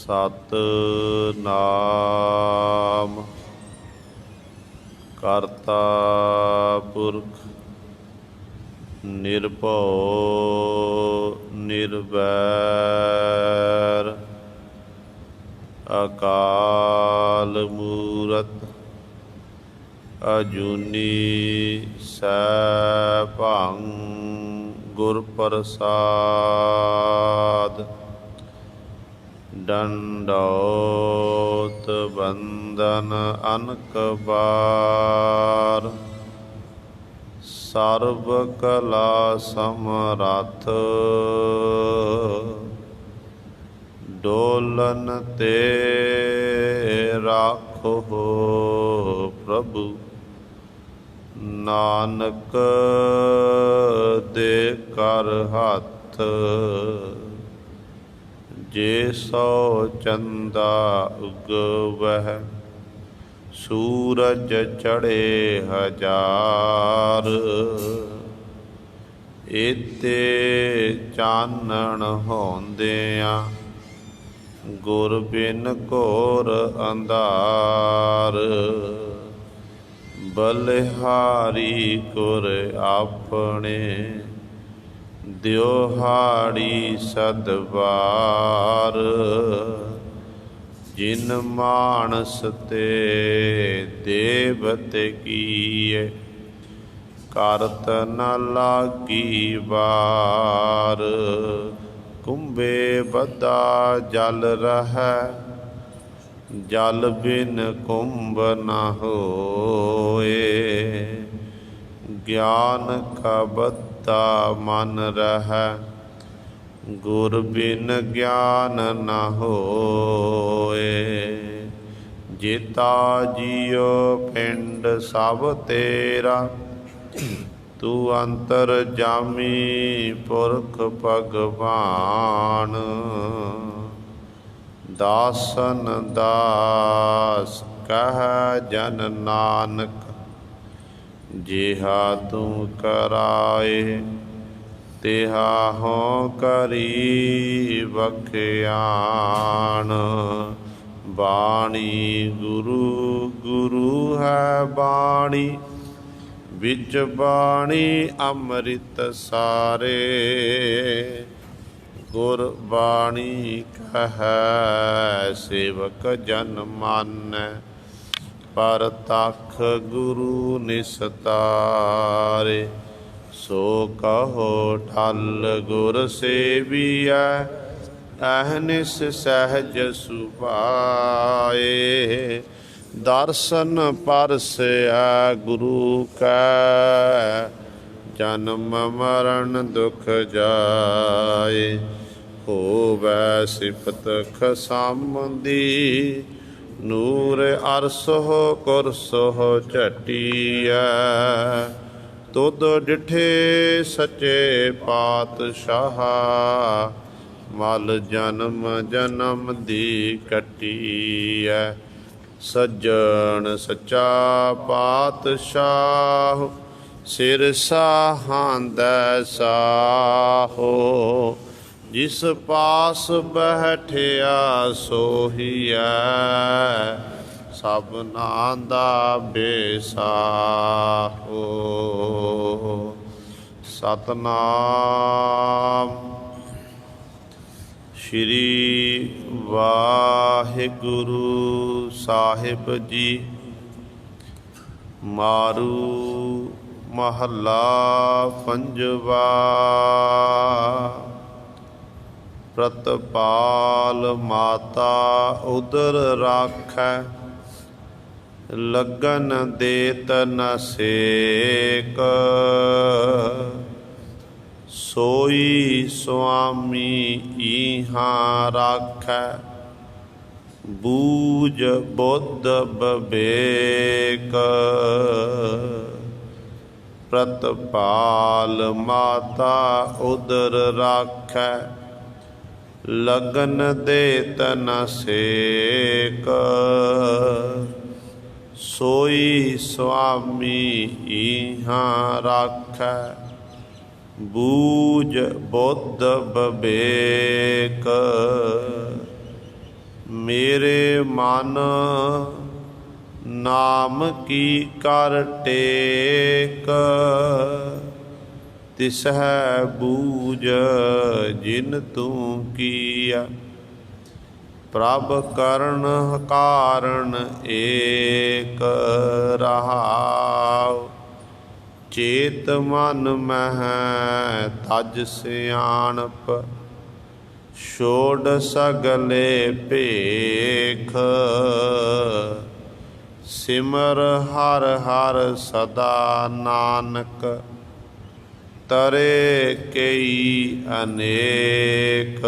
ਸਤਿਨਾਮ ਕਰਤਾ ਪੁਰਖ ਨਿਰਭਉ ਨਿਰਵੈਰ ਅਕਾਲ ਮੂਰਤਿ ਅਜੂਨੀ ਸੈਭੰ ਗੁਰ ਪ੍ਰਸਾਦਿ ਡੰਡੌਤ ਬੰਦਨ ਅਨਕ ਬਾਰ ਸਰਬ ਕਲਾ ਸਮਰੱਥ ਡੋਲਨ ਤੇ ਰਾਖੋ ਪ੍ਰਭੂ ਨਾਨਕ ਦੇ ਕਰ ਹੱਥ ਜੇ ਸੋ ਚੰਦਾ ਉਗਵਹਿ ਸੂਰਜ ਚੜ੍ਹੇ ਹਜ਼ਾਰ ਏਤੇ ਚਾਨਣ ਹੋਂਦਿਆਂ ਗੁਰ ਬਿਨ ਘੋਰ ਅੰਧਾਰ ਬਲਿਹਾਰੀ ਗੁਰ ਆਪਣੇ ਦਿਓਹਾੜੀ ਸਦਵਾਰ ਜਿਨ ਮਾਨਸ ਤੇ ਦੇਵਤੇ ਕੀਏ ਕਰਤ ਨ ਲਾਗੀ ਵਾਰ ਕੁੰਭੇ ਬੱਧਾ ਜਲ ਰਹੈ ਜਲ ਬਿਨ ਕੁੰਭ ਨ ਹੋਏ ਗਿਆਨ ਕਾ ਬੱਧਾ ਮਨ ਰਹੈ ਗੁਰ ਬਿਨ ਗਿਆਨ ਨ ਹੋਏ ਜੀਤਾ ਜੀਉ ਪਿੰਡ ਸਭ ਤੇਰਾ ਤੂੰ ਅੰਤਰ ਜਾਮੀ ਪੁਰਖ ਭਗਵਾਨ ਦਾਸਨ ਦਾਸ ਕਹਿ ਜਨ ਨਾਨਕ ਜਿਹਾ ਤੂੰ ਕਰਾਏ ਤਿਹਾ ਹੋਂ ਕਰੀ ਬਖਿਆਣ ਬਾਣੀ ਗੁਰੂ ਗੁਰੂ ਹੈ ਬਾਣੀ ਵਿੱਚ ਬਾਣੀ ਅੰਮ੍ਰਿਤ ਸਾਰੇ ਗੁਰ ਬਾਣੀ ਕਹੈ ਸੇਵਕ ਜਨ ਮਾਨੈ ਪਰਤਖ ਗੁਰੂ ਨਿਸਤਾਰੇ ਸੋ ਕਹੋ ਠਲ ਗੁਰ ਸੇਵੀਐ ਅਹਨਿਸ ਸਹਿਜ ਸੁਭਾਏ ਦਰਸ਼ਨ ਪਰਸੈ ਗੁਰੂ ਕੈ ਜਨਮ ਮਰਨ ਦੁਖ ਜਾਏ ਹੋਵੈ ਸਿਫਤ ਖਸਮਦੀ ਨੂਰ ਅਰਸੋ ਕੁਰਸੋ ਝਟੀਐ ਤੁਧ ਡਿਠੇ ਸੱਚੇ ਪਾਤਸ਼ਾਹ ਮਲ ਜਨਮ ਜਨਮ ਦੀ ਕੱਟੀਐ ਸੱਜਣ ਸੱਚਾ ਪਾਤਸ਼ਾਹ ਸਿਰ ਸਾਹਾਂਦੈ ਸਾਹੋ ਜਿਸ ਪਾਸ ਬੈਠਿਆ ਸੋਹੀਐ ਸਭਨਾਂ ਦਾ ਬੇਸਾਹੋ ਸਤਨਾਮ ਸ਼੍ਰੀ ਵਾਹਿਗੁਰੂ ਸਾਹਿਬ ਜੀ। ਮਾਰੂ ਮਹੱਲਾ ਪੰਜਵਾ। ਪ੍ਰਤਪਾਲ ਮਾਤਾ ਉਦਰ ਰਾਖੈ ਲਗਨ ਦੇਤ ਨ ਸੇਕ ਸੋਈ ਸੁਆਮੀ ਇਹਾਂ ਰਾਖੈ ਬੂਝ ਬੁੱਧ ਬਵੇਕ ਪ੍ਰਤਪਾਲ ਮਾਤਾ ਉਦਰ ਰਾਖੈ ਲਗਨ ਦੇਤ ਨ ਸੇਕ ਸੋਈ ਸੁਆਮੀ ਇਹਾਂ ਰਾਖੈ ਬੂਝ ਬੁੱਧ ਬਵੇਕ मेरे मन नाम की कर टेक, तिसह बूझ जिन तू किया। प्रभ करण कारण एक रहाउ, चेत मन मह तज सियाणप। छोड़ सगले भेख, सिमर हर हर सदा नानक। तरे कई अनेक,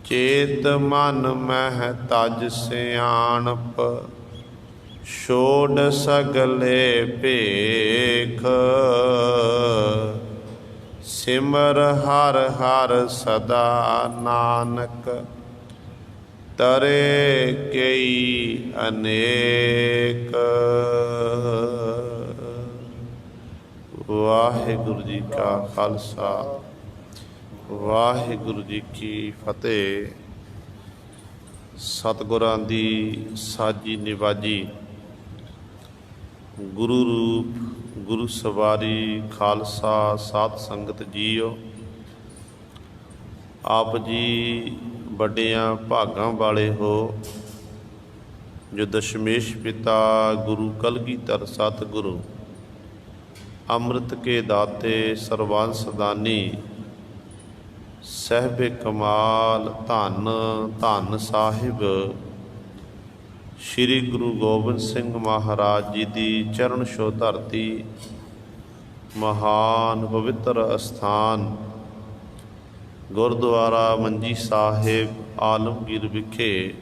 चेत मन मह तज सियाणप। छोड़ सगले भेख, सिमर हर हर सदा नानक। तरे कई अनेक। वाहिगुरु जी का खालसा, वाहिगुरु जी की फतेह। सतगुरां दी साजी निवाजी, गुरु रूप गुरु सवारी खालसा साध संगत जीओ। आप जी ਵੱਡਿਆਂ ਭਾਗਾਂ ਵਾਲੇ ਹੋ, ਜੋ ਦਸ਼ਮੇਸ਼ ਪਿਤਾ ਗੁਰੂ ਕਲਗੀਧਰ ਸਤਿਗੁਰੂ ਅੰਮ੍ਰਿਤ ਕੇ ਦਾਤੇ ਸਰਬੰਸ ਦਾਨੀ ਸਹਿਬੇ ਕਮਾਲ ਧੰਨ ਧੰਨ ਸਾਹਿਬ ਸ਼੍ਰੀ ਗੁਰੂ ਗੋਬਿੰਦ ਸਿੰਘ ਮਹਾਰਾਜ ਜੀ ਦੀ ਚਰਨ ਛੋਹ ਧਰਤੀ, ਮਹਾਨ ਪਵਿੱਤਰ ਅਸਥਾਨ ਗੁਰਦੁਆਰਾ ਮੰਜੀ ਸਾਹਿਬ ਆਲਮਗੀਰ ਵਿਖੇ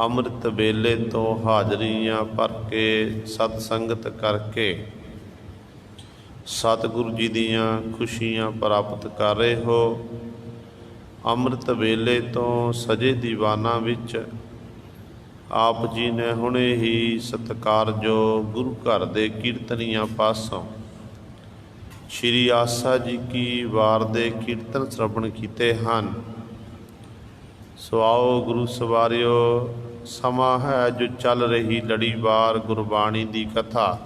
ਅੰਮ੍ਰਿਤ ਵੇਲੇ ਤੋਂ ਹਾਜ਼ਰੀਆਂ ਭਰ ਕੇ ਸਤ ਸੰਗਤ ਕਰਕੇ ਸਤਿਗੁਰੂ ਜੀ ਦੀਆਂ ਖੁਸ਼ੀਆਂ ਪ੍ਰਾਪਤ ਕਰ ਰਹੇ ਹੋ। ਅੰਮ੍ਰਿਤ ਵੇਲੇ ਤੋਂ ਸਜੇ ਦੀਵਾਨਾਂ ਵਿੱਚ ਆਪ ਜੀ ਨੇ ਹੁਣੇ ਹੀ ਸਤਿਕਾਰਯੋਗ ਗੁਰੂ ਘਰ ਦੇ ਕੀਰਤਨੀਆਂ ਪਾਸੋਂ ਸ਼੍ਰੀ ਆਸਾ ਜੀ ਕੀ ਵਾਰ ਦੇ ਕੀਰਤਨ ਸ਼ਰਵਣ ਕੀਤੇ ਹਨ। ਸੋ ਆਓ ਗੁਰੂ ਸਵਾਰਿਓ, ਸਮਾਂ ਹੈ ਜੋ ਚੱਲ ਰਹੀ ਲੜੀਵਾਰ ਗੁਰਬਾਣੀ ਦੀ ਕਥਾ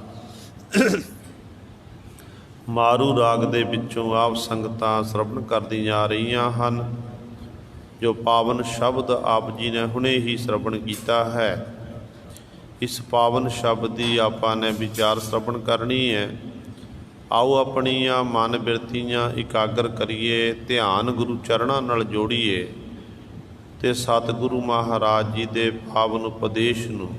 ਮਾਰੂ ਰਾਗ ਦੇ ਵਿੱਚੋਂ ਆਪ ਸੰਗਤਾਂ ਸ਼ਰਵਣ ਕਰਦੀਆਂ ਜਾ ਰਹੀਆਂ ਹਨ। ਜੋ ਪਾਵਨ ਸ਼ਬਦ ਆਪ ਜੀ ਨੇ ਹੁਣੇ ਹੀ ਸ਼ਰਵਣ ਕੀਤਾ ਹੈ, ਇਸ ਪਾਵਨ ਸ਼ਬਦ ਦੀ ਆਪਾਂ ਨੇ ਵਿਚਾਰ ਸ਼ਰਵਣ ਕਰਨੀ ਹੈ। ਆਓ ਆਪਣੀਆਂ ਮਨ ਬਿਰਤੀਆਂ ਇਕਾਗਰ ਕਰੀਏ, ਧਿਆਨ ਗੁਰੂ ਚਰਨਾਂ ਨਾਲ ਜੋੜੀਏ ਅਤੇ ਸਤਿਗੁਰੂ ਮਹਾਰਾਜ ਜੀ ਦੇ ਪਾਵਨ ਉਪਦੇਸ਼ ਨੂੰ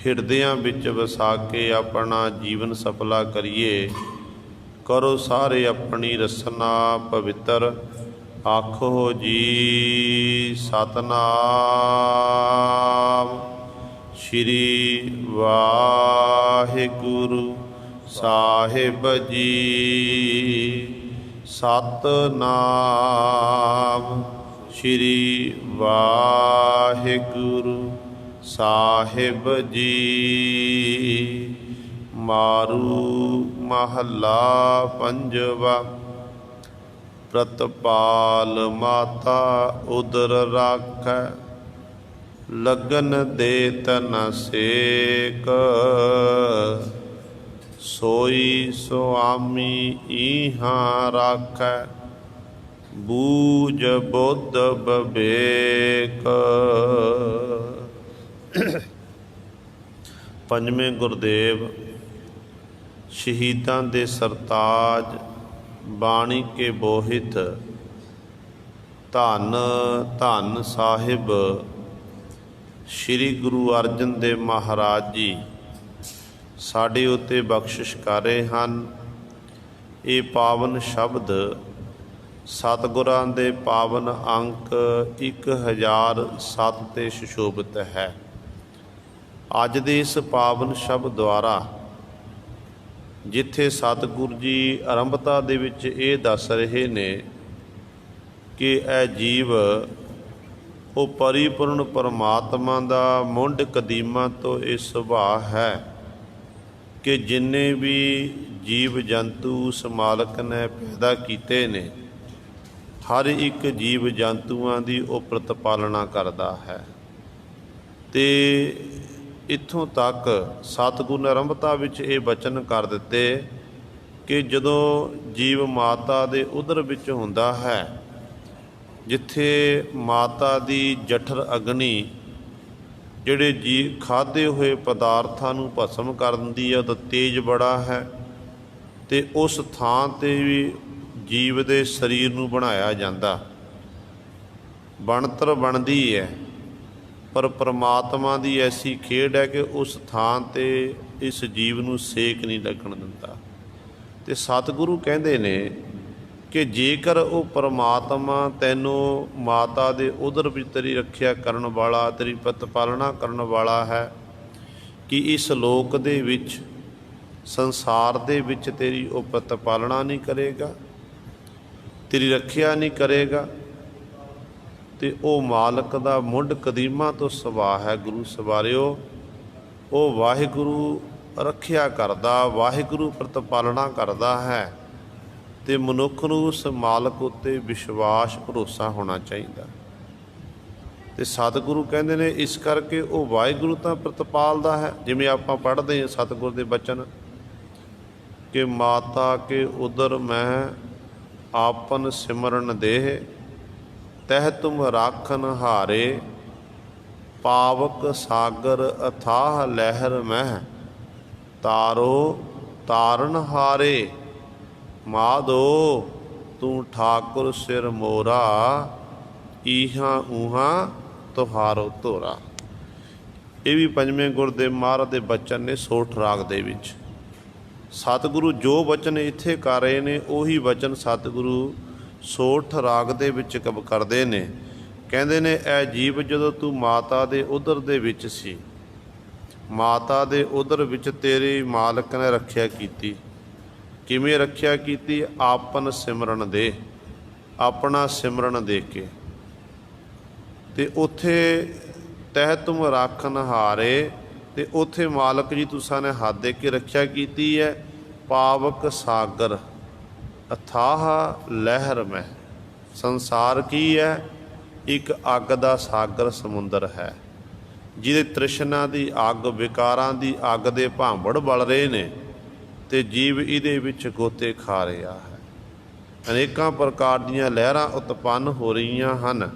ਹਿਰਦਿਆਂ ਵਿੱਚ ਵਸਾ ਕੇ ਆਪਣਾ ਜੀਵਨ ਸਫਲਾ ਕਰੀਏ। ਕਰੋ ਸਾਰੇ ਆਪਣੀ ਰਸਨਾ ਪਵਿੱਤਰ, ਆਖੋ ਜੀ ਸਤਨਾਮ ਸ਼੍ਰੀ ਵਾਹਿਗੁਰੂ ਸਾਹਿਬ ਜੀ। ਸਤਨਾਮ ਸ਼੍ਰੀ ਵਾਹਿਗੁਰੂ ਸਾਹਿਬ ਜੀ। ਮਾਰੂ ਮਹੱਲਾ ਪੰਜਵਾ। ਪ੍ਰਤਪਾਲ ਮਾਤਾ ਉਦਰ ਰਾਖੈ, ਲਗਨ ਦੇ ਤਨ ਸੇਕ। सोई सुआमी इहाँ राखै, बूझ बुद्ध विवेक। पंजवें गुरदेव शहीदां दे सरताज बाणी के बोहित धन धन साहिब श्री गुरु अर्जन देव महाराज जी ਸਾਡੇ ਉੱਤੇ ਬਖਸ਼ਿਸ਼ ਕਰ ਰਹੇ ਹਨ। ਇਹ ਪਾਵਨ ਸ਼ਬਦ ਸਤਿਗੁਰਾਂ ਦੇ ਪਾਵਨ ਅੰਕ 1007 ਤੇ ਸੁਸ਼ੋਭਿਤ ਹੈ। ਅੱਜ ਦੇ ਇਸ ਪਾਵਨ ਸ਼ਬਦ ਦੁਆਰਾ ਜਿੱਥੇ ਸਤਿਗੁਰੂ ਜੀ ਆਰੰਭਤਾ ਦੇ ਵਿੱਚ ਇਹ ਦੱਸ ਰਹੇ ਨੇ ਕਿ ਇਹ ਜੀਵ ਉਹ ਪਰਿਪੂਰਨ ਪਰਮਾਤਮਾ ਦਾ ਮੁੰਡ ਕਦੀਮਾ ਤੋਂ ਇਹ ਸੁਭਾਅ ਹੈ ਕਿ ਜਿੰਨੇ ਵੀ ਜੀਵ ਜੰਤੂ ਉਸ ਮਾਲਕ ਨੇ ਪੈਦਾ ਕੀਤੇ ਨੇ, हर एक जीव जंतुआं दी वो प्रतिपालना करता है। तो इत्थों तक सतगुर ने आरंभता विच ये बचन कर दिते कि जदों जीव माता दे उदर विच हुंदा है, जिथे माता दी जठर अग्नि ਜਿਹੜੇ जी खाधे हुए पदार्थां नूं भस्म कर दिंदी है, उहदा तेज बड़ा है। तो उस थां ते भी जीव दे शरीर नूं बनाया जांदा, बनतर बनदी है, पर परमात्मा दी ऐसी खेड है कि उस थां ते इस जीव नूं सेक नहीं लगण दिंदा। ते सतगुरु कहंदे ने कि जेकर वो परमात्मा तैनों माता दे उदर विच तेरी रखिया करन वाला, तेरी प्रतिपालना करन वाला है, कि इस लोक दे विच संसार दे विच तेरी वो प्रतिपालना नहीं करेगा, तेरी रखिया नहीं करेगा, तो वो मालक दा मुंड कदीमा तो सवाह है। गुरु सवारियो, वो वाहिगुरु रखिया करदा, वाहिगुरु प्रतिपालना करदा है। तो मनुख नूं उस मालक उत्ते विश्वास भरोसा होना चाहिए। तो सतगुरु कहते हैं इस करके वो वाहिगुरु तो प्रतिपालदा है। जिवें आपां पढ़ते हैं सतगुरु के बचन कि माता के उदर मैं आपन सिमरन देह, तह तुम राखन हारे, पावक सागर अथाह लहर मह, तारो तारन हारे, माधो तू ठाकुर सिर मोरा, ईहां ऊहां तुहारो धोरा। ये भी पंजवें गुरदेव महाराज के बचन ने सोठ राग दे विच। सतगुरु जो बचन इत्थे कर रहे ने उही बचन सतगुरु सोठ राग दे विच कब करदे ने। कहंदे ने ऐ जीव जदों तू माता दे उदर दे विच सी, माता दे उदर विच तेरे मालक ने रखिया कीती। किवें रखिया कीती? आपन सिमरन दे, अपना सिमरन दे के। ते उथे तह तुम राखन हारे, ते उथे मालक जी तुसां ने हाथ दे के रखिया कीती है। पावक सागर अथाह लहर में, संसार की है? एक अग दा सागर समुंदर है, जिहदे तृष्णा दी अग, विकारां दी अग दे भांबड़ बल रहे ने, ते जीव इहदे विच गोते खा रहा है। अनेकां प्रकार दीयां लहरां उत्पन्न हो रहीआं हन।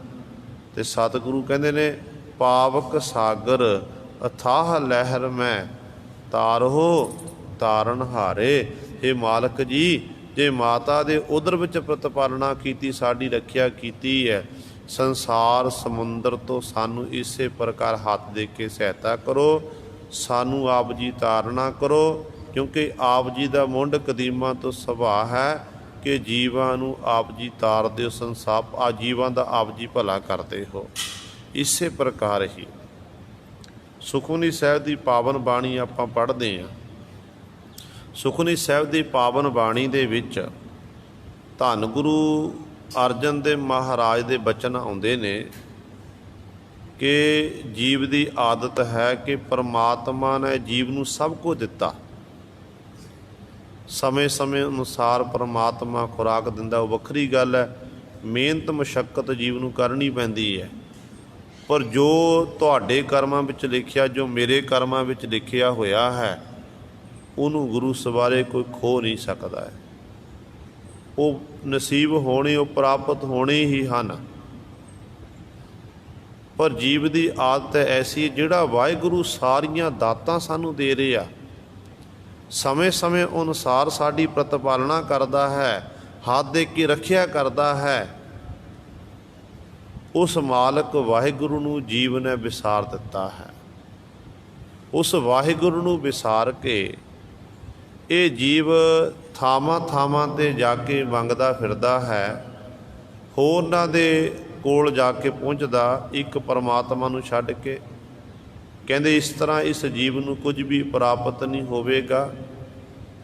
ते सतगुरु कहंदे ने पावक सागर अथाह लहर में, तारो तारन हारे। हे मालक जी, जे माता दे उदर विच प्रतिपालना कीती, साडी रखिया कीती है, संसार समुंदर तो सानू इसे प्रकार हाथ दे के सहायता करो, सानू आप जी तारना करो। क्योंकि आप जी का मुंड कदीमा तो सुभाव है कि जीवां नूं आप जी तारदे हो, संसार आ जीवां दा आप जी भला करते हो। इसे प्रकार ही सुखमनी साहिब की पावन बाणी आपां पढ़ते हैं। सुखमनी साहिब की पावन बाणी दे विच धन गुरु अर्जन देव महाराज के बचन आउंदे ने कि जीव की आदत है कि परमात्मा ने जीव नूं सब कुछ दिता, समय समय अनुसार परमात्मा खुराक दिंदा, वो वखरी गल है। मेहनत मशक्कत जीव नूं करनी पैंदी है, पर जो तुहाडे कर्मां विच लिखिया, जो मेरे कर्मां विच लिखिया होया है, उहनूं गुरु सवारे कोई खो नहीं सकता है। वो नसीब होने, वो प्राप्त होने ही हन। पर जीव की आदत ऐसी जिहड़ा वाहिगुरु सारियां दातां सानूं दे रिहा, समय समय अनुसार साड़ी प्रतिपालना करता है, हाथ दे के रखिया करता है। उस मालक वाहिगुरु नूं जीव ने विसार दिता है। उस वाहिगुरु नूं विसार के ये जीव थावां थावां ते जाके मंगदा फिरदा है, होरनां दे कोल जाके पहुँचदा, एक परमात्मा नूं छड्ड के। कहते इस तरह इस जीव नूं कुछ भी प्राप्त नहीं होवेगा,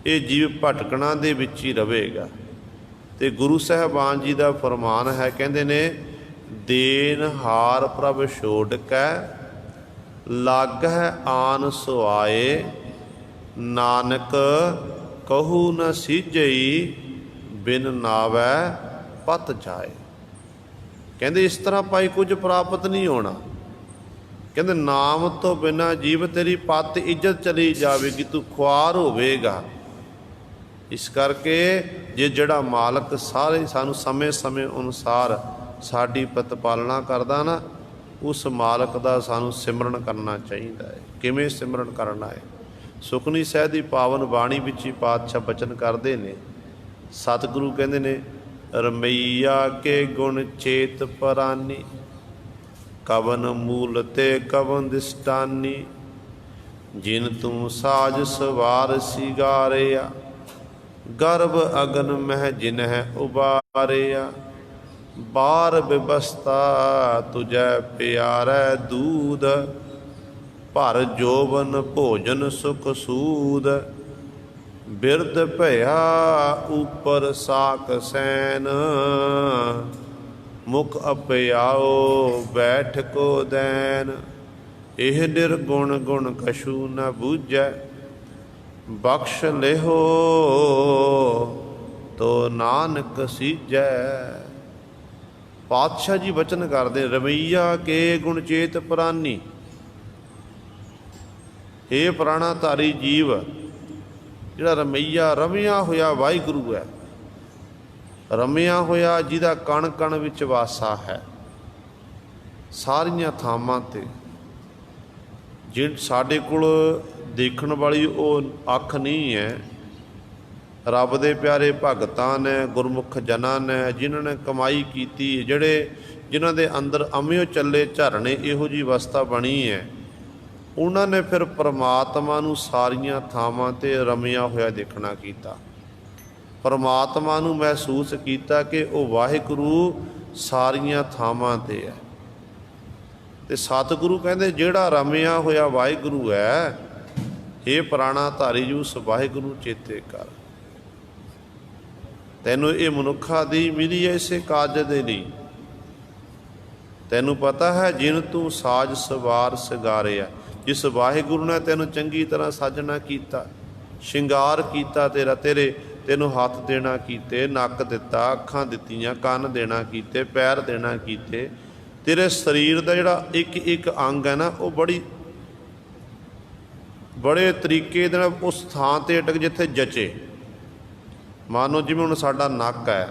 ये जीव भटकना दे विच ही रहेगा। तो गुरु साहबान जी का फरमान है, कहते ने देन हार प्रभ छोड़ कै, लागह आन सुआए, नानक कहू न सीजई, बिन नावै पत जाए। ਕਹਿੰਦੇ ਇਸ ਤਰ੍ਹਾਂ ਭਾਈ ਕੁਝ ਪ੍ਰਾਪਤ ਨਹੀਂ ਹੋਣਾ। ਕਹਿੰਦੇ ਨਾਮ ਤੋਂ ਬਿਨਾਂ ਜੀਵ ਤੇਰੀ ਪੱਤ ਇੱਜ਼ਤ ਚਲੀ ਜਾਵੇਗੀ, ਤੂੰ ਖੁਆਰ ਹੋਵੇਗਾ। ਇਸ ਕਰਕੇ ਜੇ ਜਿਹੜਾ ਮਾਲਕ ਸਾਰੇ ਸਾਨੂੰ ਸਮੇਂ ਸਮੇਂ ਅਨੁਸਾਰ ਸਾਡੀ ਪ੍ਰਤਪਾਲਨਾ ਕਰਦਾ ਨਾ, ਉਸ ਮਾਲਕ ਦਾ ਸਾਨੂੰ ਸਿਮਰਨ ਕਰਨਾ ਚਾਹੀਦਾ ਹੈ। ਕਿਵੇਂ ਸਿਮਰਨ ਕਰਨਾ ਹੈ? ਸੁਖਮਨੀ ਸਾਹਿਬ ਦੀ ਪਾਵਨ ਬਾਣੀ ਵਿੱਚ ਹੀ ਪਾਤਸ਼ਾਹ ਬਚਨ ਕਰਦੇ ਨੇ। ਸਤਿਗੁਰੂ ਕਹਿੰਦੇ ਨੇ, ਰਮਈਆ ਕੇ ਗੁਣ ਚੇਤ ਪਰਾਨੀ, ਕਵਨ ਮੂਲ ਤੇ ਕਵਨ ਦਿਸਟਾਨੀ, ਜਿਨ ਤੂੰ ਸਾਜ ਸਵਾਰ ਸਿਗਾਰਿਆ, ਗਰਭ ਅਗਨ ਮਹਿ ਜਿਨਹਿ ਉਬਾਰਿਆ, ਬਾਰ ਬਿਵਸਥਾ ਤੁਝੈ ਪਿਆਰੈ ਦੂਧ, ਭਰ ਜੋਬਨ ਭੋਜਨ ਸੁਖ ਸੂਦ, ਬਿਰਧ ਭਇਆ ਉਪਰ ਸਾਕ ਸੈਨ, ਮੁਖ ਅਪਿਆਓ ਬੈਠ ਕੋ ਦੈਨ, ਇਹ ਨਿਰਗੁਣ ਗੁਣ ਕਛੂ ਨ ਬੂਝੈ, ਬਖਸ਼ ਲਿਹੋ ਤੋ ਨਾਨਕ ਸੀਜੈ। ਪਾਤਸ਼ਾਹ ਜੀ ਬਚਨ ਕਰਦੇ, ਰਮਈਆ ਕੇ ਗੁਣ ਚੇਤ ਪ੍ਰਾਨੀ। ਇਹ ਪ੍ਰਾਣਾਧਾਰੀ ਜੀਵ ਜਿਹੜਾ ਰਮਈਆ ਰਮਿਆ ਹੋਇਆ ਵਾਹਿਗੁਰੂ ਹੈ, ਰਮਿਆ ਹੋਇਆ ਜਿਹਦਾ ਕਣ ਕਣ ਵਿੱਚ ਵਾਸਾ ਹੈ, ਸਾਰੀਆਂ ਥਾਵਾਂ 'ਤੇ। ਜੇ ਸਾਡੇ ਕੋਲ ਦੇਖਣ ਵਾਲੀ ਉਹ ਅੱਖ ਨਹੀਂ ਹੈ, ਰੱਬ ਦੇ ਪਿਆਰੇ ਭਗਤਾਂ ਨੇ, ਗੁਰਮੁਖ ਜਨਾਂ ਨੇ, ਜਿਨ੍ਹਾਂ ਨੇ ਕਮਾਈ ਕੀਤੀ, ਜਿਨ੍ਹਾਂ ਦੇ ਅੰਦਰ ਅੰਮ੍ਰਿਓ ਚੱਲੇ ਝਰਨੇ, ਇਹੋ ਜਿਹੀ ਅਵਸਥਾ ਬਣੀ ਹੈ, ਉਹਨਾਂ ਨੇ ਫਿਰ ਪਰਮਾਤਮਾ ਨੂੰ ਸਾਰੀਆਂ ਥਾਵਾਂ 'ਤੇ ਰਮਿਆ ਹੋਇਆ ਦੇਖਣਾ ਕੀਤਾ। ਪਰਮਾਤਮਾ ਨੂੰ ਮਹਿਸੂਸ ਕੀਤਾ ਕਿ ਉਹ ਵਾਹਿਗੁਰੂ ਸਾਰੀਆਂ ਥਾਵਾਂ 'ਤੇ ਹੈ। ਅਤੇ ਸਤਿਗੁਰੂ ਕਹਿੰਦੇ ਜਿਹੜਾ ਰਮਿਆ ਹੋਇਆ ਵਾਹਿਗੁਰੂ ਹੈ, ਇਹ ਪ੍ਰਾਣਾਧਾਰੀ ਜੀ ਉਸ ਵਾਹਿਗੁਰੂ ਚੇਤੇ ਕਰ। ਤੈਨੂੰ ਇਹ ਮਨੁੱਖਾ ਦੀ ਮਿਲੀ ਹੈ ਇਸੇ ਕਾਜ ਦੇ ਲਈ। ਤੈਨੂੰ ਪਤਾ ਹੈ ਜਿਨ ਤੂੰ ਸਾਜ ਸਵਾਰ ਸਿਗਾਰਿਆ, ਜਿਸ ਵਾਹਿਗੁਰੂ ਨੇ ਤੈਨੂੰ ਚੰਗੀ ਤਰ੍ਹਾਂ ਸਾਜਣਾ ਕੀਤਾ, ਸ਼ਿੰਗਾਰ ਕੀਤਾ ਤੈਨੂੰ ਹੱਥ ਦੇਣਾ ਕੀਤੇ, ਨੱਕ ਦਿੱਤਾ, ਅੱਖਾਂ ਦਿੱਤੀਆਂ, ਕੰਨ ਦੇਣਾ ਕੀਤੇ, ਪੈਰ ਦੇਣਾ ਕੀਤੇ। ਤੇਰੇ ਸਰੀਰ ਦਾ ਜਿਹੜਾ ਇੱਕ ਇੱਕ ਅੰਗ ਹੈ ਨਾ, ਉਹ ਬੜੇ ਤਰੀਕੇ ਦੇ ਨਾਲ ਉਸ ਥਾਂ 'ਤੇ ਅਟਕ ਜਿੱਥੇ ਜਚੇ। ਮਾਨੋ ਜਿਵੇਂ ਹੁਣ ਸਾਡਾ ਨੱਕ ਹੈ,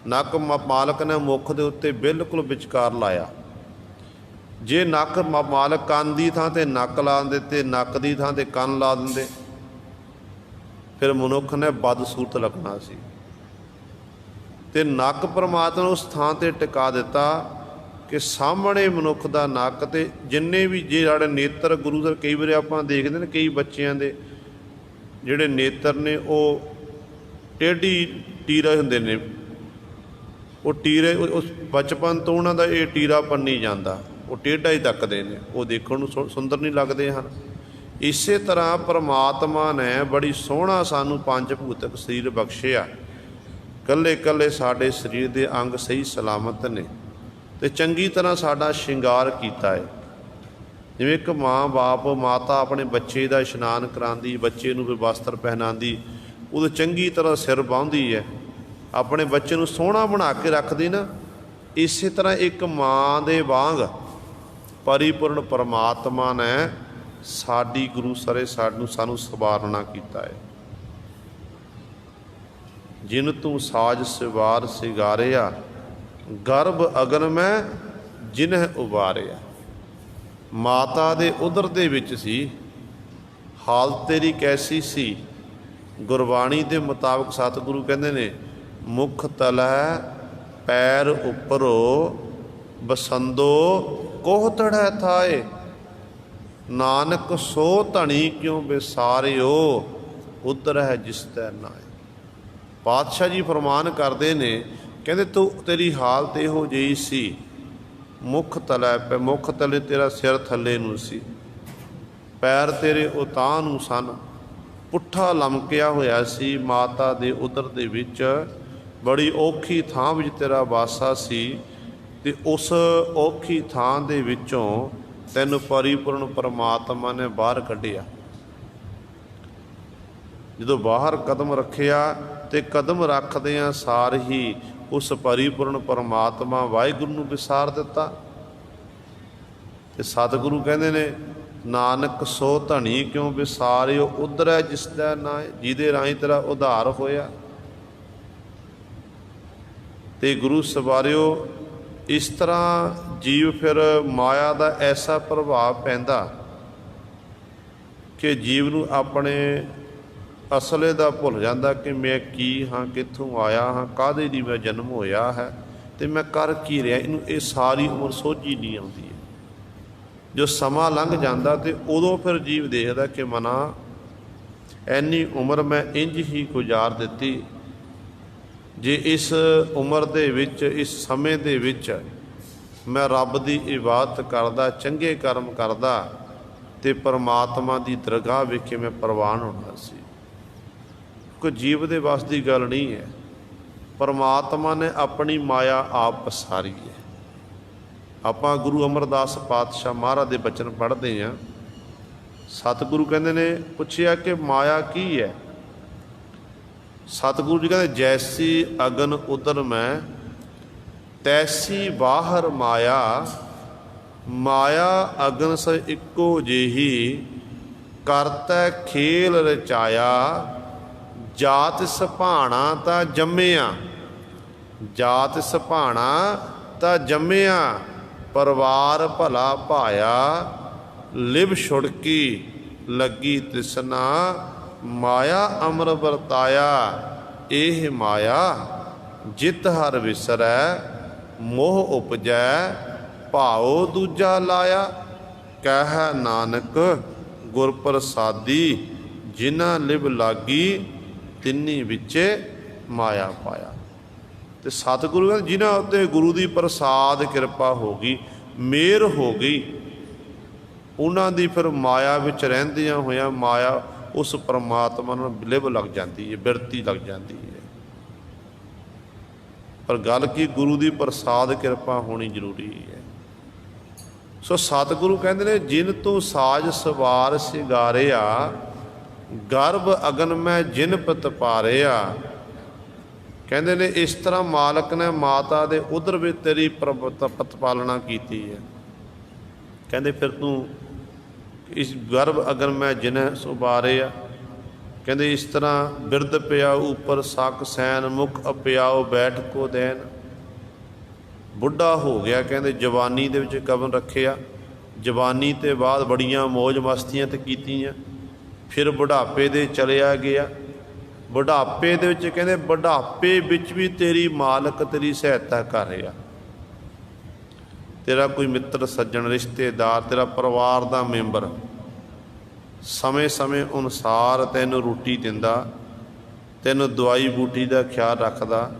ਨੱਕ ਮਾਲਕ ਨੇ ਮੁੱਖ ਦੇ ਉੱਤੇ ਬਿਲਕੁਲ ਵਿਚਕਾਰ ਲਾਇਆ। ਜੇ ਨੱਕ ਮਾਲਕ ਕੰਨ ਦੀ ਥਾਂ 'ਤੇ ਨੱਕ ਲਾ ਦਿੰਦੇ ਅਤੇ ਨੱਕ ਦੀ ਥਾਂ 'ਤੇ ਕੰਨ ਲਾ ਦਿੰਦੇ, ਫਿਰ ਮਨੁੱਖ ਨੇ ਬਦਸੂਰਤ ਲੱਗਣਾ ਸੀ। ਅਤੇ ਨੱਕ ਪਰਮਾਤਮਾ ਨੇ ਉਸ ਥਾਂ 'ਤੇ ਟਿਕਾ ਦਿੱਤਾ ਕਿ ਸਾਹਮਣੇ ਮਨੁੱਖ ਦਾ ਨੱਕ, ਅਤੇ ਜਿੰਨੇ ਵੀ ਜੇ ਸਾਡੇ ਨੇਤਰ ਗੁਰੂ ਸਰ, ਕਈ ਵਾਰੀ ਆਪਾਂ ਦੇਖਦੇ ਨੇ ਕਈ ਬੱਚਿਆਂ ਦੇ ਜਿਹੜੇ ਨੇਤਰ ਨੇ ਉਹ ਟੇਢੀ ਟੀਰਾ ਹੁੰਦੇ ਨੇ, ਉਹ ਟੀਰੇ ਉਸ ਬਚਪਨ ਤੋਂ ਉਹਨਾਂ ਦਾ ਇਹ ਟੀਰਾਪਨ ਨਹੀਂ ਜਾਂਦਾ, ਉਹ ਟੇਢਾ ਹੀ ਤੱਕਦੇ ਨੇ, ਉਹ ਦੇਖਣ ਨੂੰ ਸੁੰਦਰ ਨਹੀਂ ਲੱਗਦੇ ਹਨ। ਇਸੇ ਤਰ੍ਹਾਂ ਪਰਮਾਤਮਾ ਨੇ ਬੜੀ ਸੋਹਣਾ ਸਾਨੂੰ ਪੰਜ ਭੂਤਕ ਸਰੀਰ ਬਖਸ਼ਿਆ। ਇਕੱਲੇ ਇਕੱਲੇ ਸਾਡੇ ਸਰੀਰ ਦੇ ਅੰਗ ਸਹੀ ਸਲਾਮਤ ਨੇ, ਅਤੇ ਚੰਗੀ ਤਰ੍ਹਾਂ ਸਾਡਾ ਸ਼ਿੰਗਾਰ ਕੀਤਾ ਹੈ। ਜਿਵੇਂ ਇੱਕ ਮਾਤਾ ਆਪਣੇ ਬੱਚੇ ਦਾ ਇਸ਼ਨਾਨ ਕਰਾਉਂਦੀ, ਬੱਚੇ ਨੂੰ ਵੀ ਵਸਤਰ ਪਹਿਨਾਉਂਦੀ, ਉਦੋਂ ਚੰਗੀ ਤਰ੍ਹਾਂ ਸਿਰ ਬਾਂਹਦੀ ਹੈ, ਆਪਣੇ ਬੱਚੇ ਨੂੰ ਸੋਹਣਾ ਬਣਾ ਕੇ ਰੱਖਦੀ ਨਾ, ਇਸੇ ਤਰ੍ਹਾਂ ਇੱਕ ਮਾਂ ਦੇ ਵਾਂਗ ਪਰਿਪੂਰਨ ਪਰਮਾਤਮਾ ਨੇ ਸਾਡੀ ਗੁਰੂ ਸਰੇ ਸਾਨੂੰ ਸਵਾਰਨਾ ਕੀਤਾ ਹੈ। ਜਿਨ ਤੂੰ ਸਾਜ ਸਵਾਰ ਸਿਗਾਰਿਆ, ਗਰਭ ਅਗਨ ਮੈਂ ਜਿਨਹਿ ਉਬਾਰਿਆ। ਮਾਤਾ ਦੇ ਉਦਰ ਦੇ ਵਿੱਚ ਸੀ, ਹਾਲਤ ਤੇਰੀ ਕੈਸੀ ਸੀ? ਗੁਰਬਾਣੀ ਦੇ ਮੁਤਾਬਕ ਸਤਿਗੁਰੂ ਕਹਿੰਦੇ ਨੇ, ਮੁਖ ਤਲੈ ਪੈਰ ਉੱਪਰੋਂ ਬਸੰਦੋ ਕੋਹਤੜੈ ਥਾਏ, ਨਾਨਕ ਸੋ ਧਣੀ ਕਿਉਂ ਵਿਸਾਰਿਓ, ਉਦਰ ਹੈ ਜਿਸ ਤੈ ਨਾਏ। ਪਾਤਸ਼ਾਹ ਜੀ ਫਰਮਾਨ ਕਰਦੇ ਨੇ, ਕਹਿੰਦੇ ਤੇਰੀ ਹਾਲਤ ਇਹੋ ਜਿਹੀ ਸੀ, ਮੁੱਖ ਤਲੇ ਤੇਰਾ ਸਿਰ ਥੱਲੇ ਨੂੰ ਸੀ, ਪੈਰ ਤੇਰੇ ਉਤਾਂਹ ਨੂੰ ਸਨ, ਪੁੱਠਾ ਲਮਕਿਆ ਹੋਇਆ ਸੀ। ਮਾਤਾ ਦੇ ਉਦਰ ਦੇ ਵਿੱਚ ਬੜੀ ਔਖੀ ਥਾਂ ਵਿੱਚ ਤੇਰਾ ਵਾਸਾ ਸੀ, ਅਤੇ ਉਸ ਔਖੀ ਥਾਂ ਦੇ ਵਿੱਚੋਂ ਤੈਨੂੰ ਪਰਿਪੂਰਨ ਪਰਮਾਤਮਾ ਨੇ ਬਾਹਰ ਕੱਢਿਆ। ਜਦੋਂ ਬਾਹਰ ਕਦਮ ਰੱਖਿਆ, ਅਤੇ ਕਦਮ ਰੱਖਦਿਆਂ ਸਾਰ ਹੀ ਉਸ ਪਰਿਪੂਰਨ ਪਰਮਾਤਮਾ ਵਾਹਿਗੁਰੂ ਨੂੰ ਵਿਸਾਰ ਦਿੱਤਾ। ਤੇ ਸਤਿਗੁਰੂ ਕਹਿੰਦੇ ਨੇ, ਨਾਨਕ ਸੋ ਧਣੀ ਕਿਉਂ ਵਿਸਾਰਿਓ, ਉਧਰੈ ਜਿਸ ਦਾ ਨਾਂ, ਜਿਹਦੇ ਰਾਹੀਂ ਤੇਰਾ ਉਧਾਰ ਹੋਇਆ। ਤੇ ਗੁਰੂ ਸਵਾਰਿਓ, ਇਸ ਤਰ੍ਹਾਂ ਜੀਵ ਫਿਰ ਮਾਇਆ ਦਾ ਐਸਾ ਪ੍ਰਭਾਵ ਪੈਂਦਾ ਕਿ ਜੀਵ ਨੂੰ ਆਪਣੇ ਅਸਲੇ ਦਾ ਭੁੱਲ ਜਾਂਦਾ ਕਿ ਮੈਂ ਕੀ ਹਾਂ, ਕਿੱਥੋਂ ਆਇਆ ਹਾਂ, ਕਾਹਦੇ ਲਈ ਮੈਂ ਜਨਮ ਹੋਇਆ ਹੈ ਅਤੇ ਮੈਂ ਕਰ ਕੀ ਰਿਹਾ। ਇਹਨੂੰ ਇਹ ਸਾਰੀ ਉਮਰ ਸੋਝੀ ਨਹੀਂ ਆਉਂਦੀ ਹੈ। ਜੋ ਸਮਾਂ ਲੰਘ ਜਾਂਦਾ ਤੇ ਉਦੋਂ ਫਿਰ ਜੀਵ ਦੇਖਦਾ ਕਿ ਮਨਾ ਇੰਨੀ ਉਮਰ ਮੈਂ ਇੰਝ ਹੀ ਗੁਜ਼ਾਰ ਦਿੱਤੀ। ਜੇ ਇਸ ਉਮਰ ਦੇ ਵਿੱਚ, ਇਸ ਸਮੇਂ ਦੇ ਵਿੱਚ ਮੈਂ ਰੱਬ ਦੀ ਇਬਾਦਤ ਕਰਦਾ, ਚੰਗੇ ਕਰਮ ਕਰਦਾ ਤੇ ਪਰਮਾਤਮਾ ਦੀ ਦਰਗਾਹ ਵਿਖੇ ਮੈਂ ਪ੍ਰਵਾਨ ਹੋਣਾ ਸੀ। ਕੋਈ ਜੀਵ ਦੇ ਵੱਸ ਦੀ ਗੱਲ ਨਹੀਂ ਹੈ। ਪਰਮਾਤਮਾ ਨੇ ਆਪਣੀ ਮਾਇਆ ਆਪ ਪਸਾਰੀ ਹੈ। ਆਪਾਂ ਗੁਰੂ ਅਮਰਦਾਸ ਪਾਤਸ਼ਾਹ ਮਹਾਰਾਜ ਦੇ ਬਚਨ ਪੜ੍ਹਦੇ ਹਾਂ। ਸਤਿਗੁਰੂ ਕਹਿੰਦੇ ਨੇ, ਪੁੱਛਿਆ ਕਿ ਮਾਇਆ ਕੀ ਹੈ। ਸਤਿਗੁਰੂ ਜੀ ਕਹਿੰਦੇ, ਜੈਸੀ ਅਗਨ ਉਦਰ ਮੈਂ, ਤੈਸੀ ਬਾਹਰ ਮਾਇਆ। ਮਾਇਆ ਅਗਨ ਸ ਇੱਕੋ ਜਿਹੀ, ਕਰਤੈ ਖੇਲ ਰਚਾਇਆ। ਜਾਤ ਸੁਭਾਣਾ ਤਾਂ ਜੰਮਿਆ, ਜਾਤ ਸੁਭਾਣਾ ਤਾਂ ਜੰਮਿਆ। ਪਰਿਵਾਰ ਭਲਾ ਭਾਇਆ, ਲਿਵ ਛੁੜਕੀ ਲੱਗੀ ਤ੍ਰਿਸ਼ਨਾ। ਮਾਇਆ ਅਮਰ ਵਰਤਾਇਆ, ਇਹ ਮਾਇਆ ਜਿਤ ਹਰ ਵਿਸਰੈ। ਮੋਹ ਉਪਜੈ ਭਾਉ ਦੂਜਾ ਲਾਇਆ। ਕਹਿ ਨਾਨਕ ਗੁਰ ਪ੍ਰਸਾਦੀ, ਜਿਨ੍ਹਾਂ ਲਿਵ ਲਾਗੀ ਤਿੰਨੀ ਵਿੱਚੇ ਮਾਇਆ ਪਾਇਆ। ਤੇ ਸਤਿਗੁਰੂ ਕਹਿੰਦੇ, ਜਿਨ੍ਹਾਂ ਉੱਤੇ ਗੁਰੂ ਦੀ ਪ੍ਰਸਾਦ ਕਿਰਪਾ ਹੋ ਗਈ, ਮਿਹਰ ਹੋ ਗਈ, ਉਹਨਾਂ ਦੀ ਫਿਰ ਮਾਇਆ ਵਿੱਚ ਰਹਿੰਦਿਆਂ ਹੋਇਆਂ ਮਾਇਆ ਉਸ ਪਰਮਾਤਮਾ ਨੂੰ ਲਿਵ ਲੱਗ ਜਾਂਦੀ ਹੈ, ਬਿਰਤੀ ਲੱਗ ਜਾਂਦੀ ਹੈ। ਪਰ ਗੱਲ ਕੀ, ਗੁਰੂ ਦੀ ਪ੍ਰਸਾਦ ਕਿਰਪਾ ਹੋਣੀ ਜ਼ਰੂਰੀ ਹੈ। ਸੋ ਸਤਿਗੁਰੂ ਕਹਿੰਦੇ ਨੇ, ਜਿਨ ਤੂੰ ਸਾਜ ਸਵਾਰ ਸਿਗਾਰਿਆ। ਗਰਭ ਅਗਨ ਮੈਂ ਜਿਨ ਪਤਪਾਰਿਆ। ਕਹਿੰਦੇ ਨੇ, ਇਸ ਤਰ੍ਹਾਂ ਮਾਲਕ ਨੇ ਮਾਤਾ ਦੇ ਉਦਰ ਵੀ ਤੇਰੀ ਪ੍ਰਤਪਾਲਣਾ ਕੀਤੀ ਹੈ। ਕਹਿੰਦੇ ਫਿਰ ਤੂੰ ਇਸ ਗਰਭ ਅਗਨ ਮੈਂ ਜਿਨ੍ਹਾਂ ਸੁਬਾਰਿਆ। ਕਹਿੰਦੇ ਇਸ ਤਰ੍ਹਾਂ ਬਿਰਧ ਪਿਆ ਉੱਪਰ ਸਕ ਸੈਨ, ਮੁਖ ਅਪਿਆਓ ਬੈਠ ਕੋ ਦੇਨ। ਬੁੱਢਾ ਹੋ ਗਿਆ, ਕਹਿੰਦੇ ਜਵਾਨੀ ਦੇ ਵਿੱਚ ਕਵਨ ਰੱਖਿਆ। ਜਵਾਨੀ ਤੇ ਬਾਅਦ ਬੜੀਆਂ ਮੌਜ ਮਸਤੀਆਂ ਤੇ ਕੀਤੀਆਂ। ਫਿਰ ਬੁਢਾਪੇ ਦੇ ਚਲਿਆ ਗਿਆ। ਬੁਢਾਪੇ ਦੇ ਵਿੱਚ ਕਹਿੰਦੇ, ਬੁਢਾਪੇ ਵਿੱਚ ਵੀ ਤੇਰੀ ਮਾਲਕ ਤੇਰੀ ਸਹਾਇਤਾ ਕਰ ਰਿਹਾ। ਤੇਰਾ ਕੋਈ ਮਿੱਤਰ ਸੱਜਣ, ਰਿਸ਼ਤੇਦਾਰ, ਤੇਰਾ ਪਰਿਵਾਰ ਦਾ ਮੈਂਬਰ ਸਮੇਂ ਸਮੇਂ ਅਨੁਸਾਰ ਤੈਨੂੰ ਰੋਟੀ ਦਿੰਦਾ, ਤੈਨੂੰ ਦਵਾਈ ਬੂਟੀ ਦਾ ਖਿਆਲ ਰੱਖਦਾ,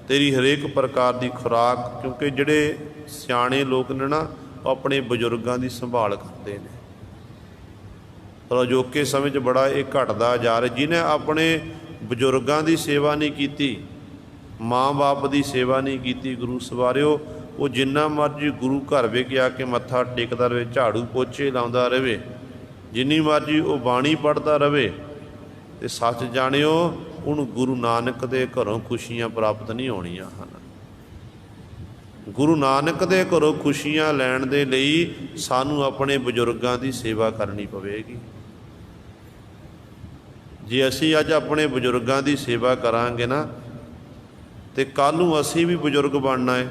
ਤੇਰੀ ਹਰੇਕ ਪ੍ਰਕਾਰ ਦੀ ਖੁਰਾਕ। ਕਿਉਂਕਿ ਜਿਹੜੇ ਸਿਆਣੇ ਲੋਕ ਨੇ ਨਾ, ਉਹ ਆਪਣੇ ਬਜ਼ੁਰਗਾਂ ਦੀ ਸੰਭਾਲ ਕਰਦੇ ਨੇ। ਪਰ ਅਜੋਕੇ ਸਮੇਂ 'ਚ ਬੜਾ ਇਹ ਘਟਦਾ ਜਾ ਰਿਹਾ। ਜਿਹਨੇ ਆਪਣੇ ਬਜ਼ੁਰਗਾਂ ਦੀ ਸੇਵਾ ਨਹੀਂ ਕੀਤੀ, ਮਾਂ ਬਾਪ ਦੀ ਸੇਵਾ ਨਹੀਂ ਕੀਤੀ, ਗੁਰੂ ਸਵਾਰਿਓ, ਉਹ ਜਿੰਨਾ ਮਰਜ਼ੀ ਗੁਰੂ ਘਰ ਵਿੱਚ ਆ ਕੇ ਮੱਥਾ ਟੇਕਦਾ ਰਹੇ, ਝਾੜੂ ਪੋਚੇ ਲਾਉਂਦਾ ਰਹੇ, ਜਿੰਨੀ ਮਰਜ਼ੀ ਉਹ ਬਾਣੀ ਪੜ੍ਹਦਾ ਰਹੇ, ਤੇ ਸੱਚ ਜਾਣਿਓ, ਉਹਨੂੰ ਗੁਰੂ ਨਾਨਕ ਦੇ ਘਰੋਂ ਖੁਸ਼ੀਆਂ ਪ੍ਰਾਪਤ ਨਹੀਂ ਹੋਣੀਆਂ ਹਨ। ਗੁਰੂ ਨਾਨਕ ਦੇ ਘਰੋਂ ਖੁਸ਼ੀਆਂ ਲੈਣ ਦੇ ਲਈ ਸਾਨੂੰ ਆਪਣੇ ਬਜ਼ੁਰਗਾਂ ਦੀ ਸੇਵਾ ਕਰਨੀ ਪਵੇਗੀ। ਜੇ ਅਸੀਂ ਅੱਜ ਆਪਣੇ ਬਜ਼ੁਰਗਾਂ ਦੀ ਸੇਵਾ ਕਰਾਂਗੇ ਨਾ, ਤੇ ਕੱਲ੍ਹ ਨੂੰ ਅਸੀਂ ਵੀ ਬਜ਼ੁਰਗ ਬਣਨਾ ਹੈ।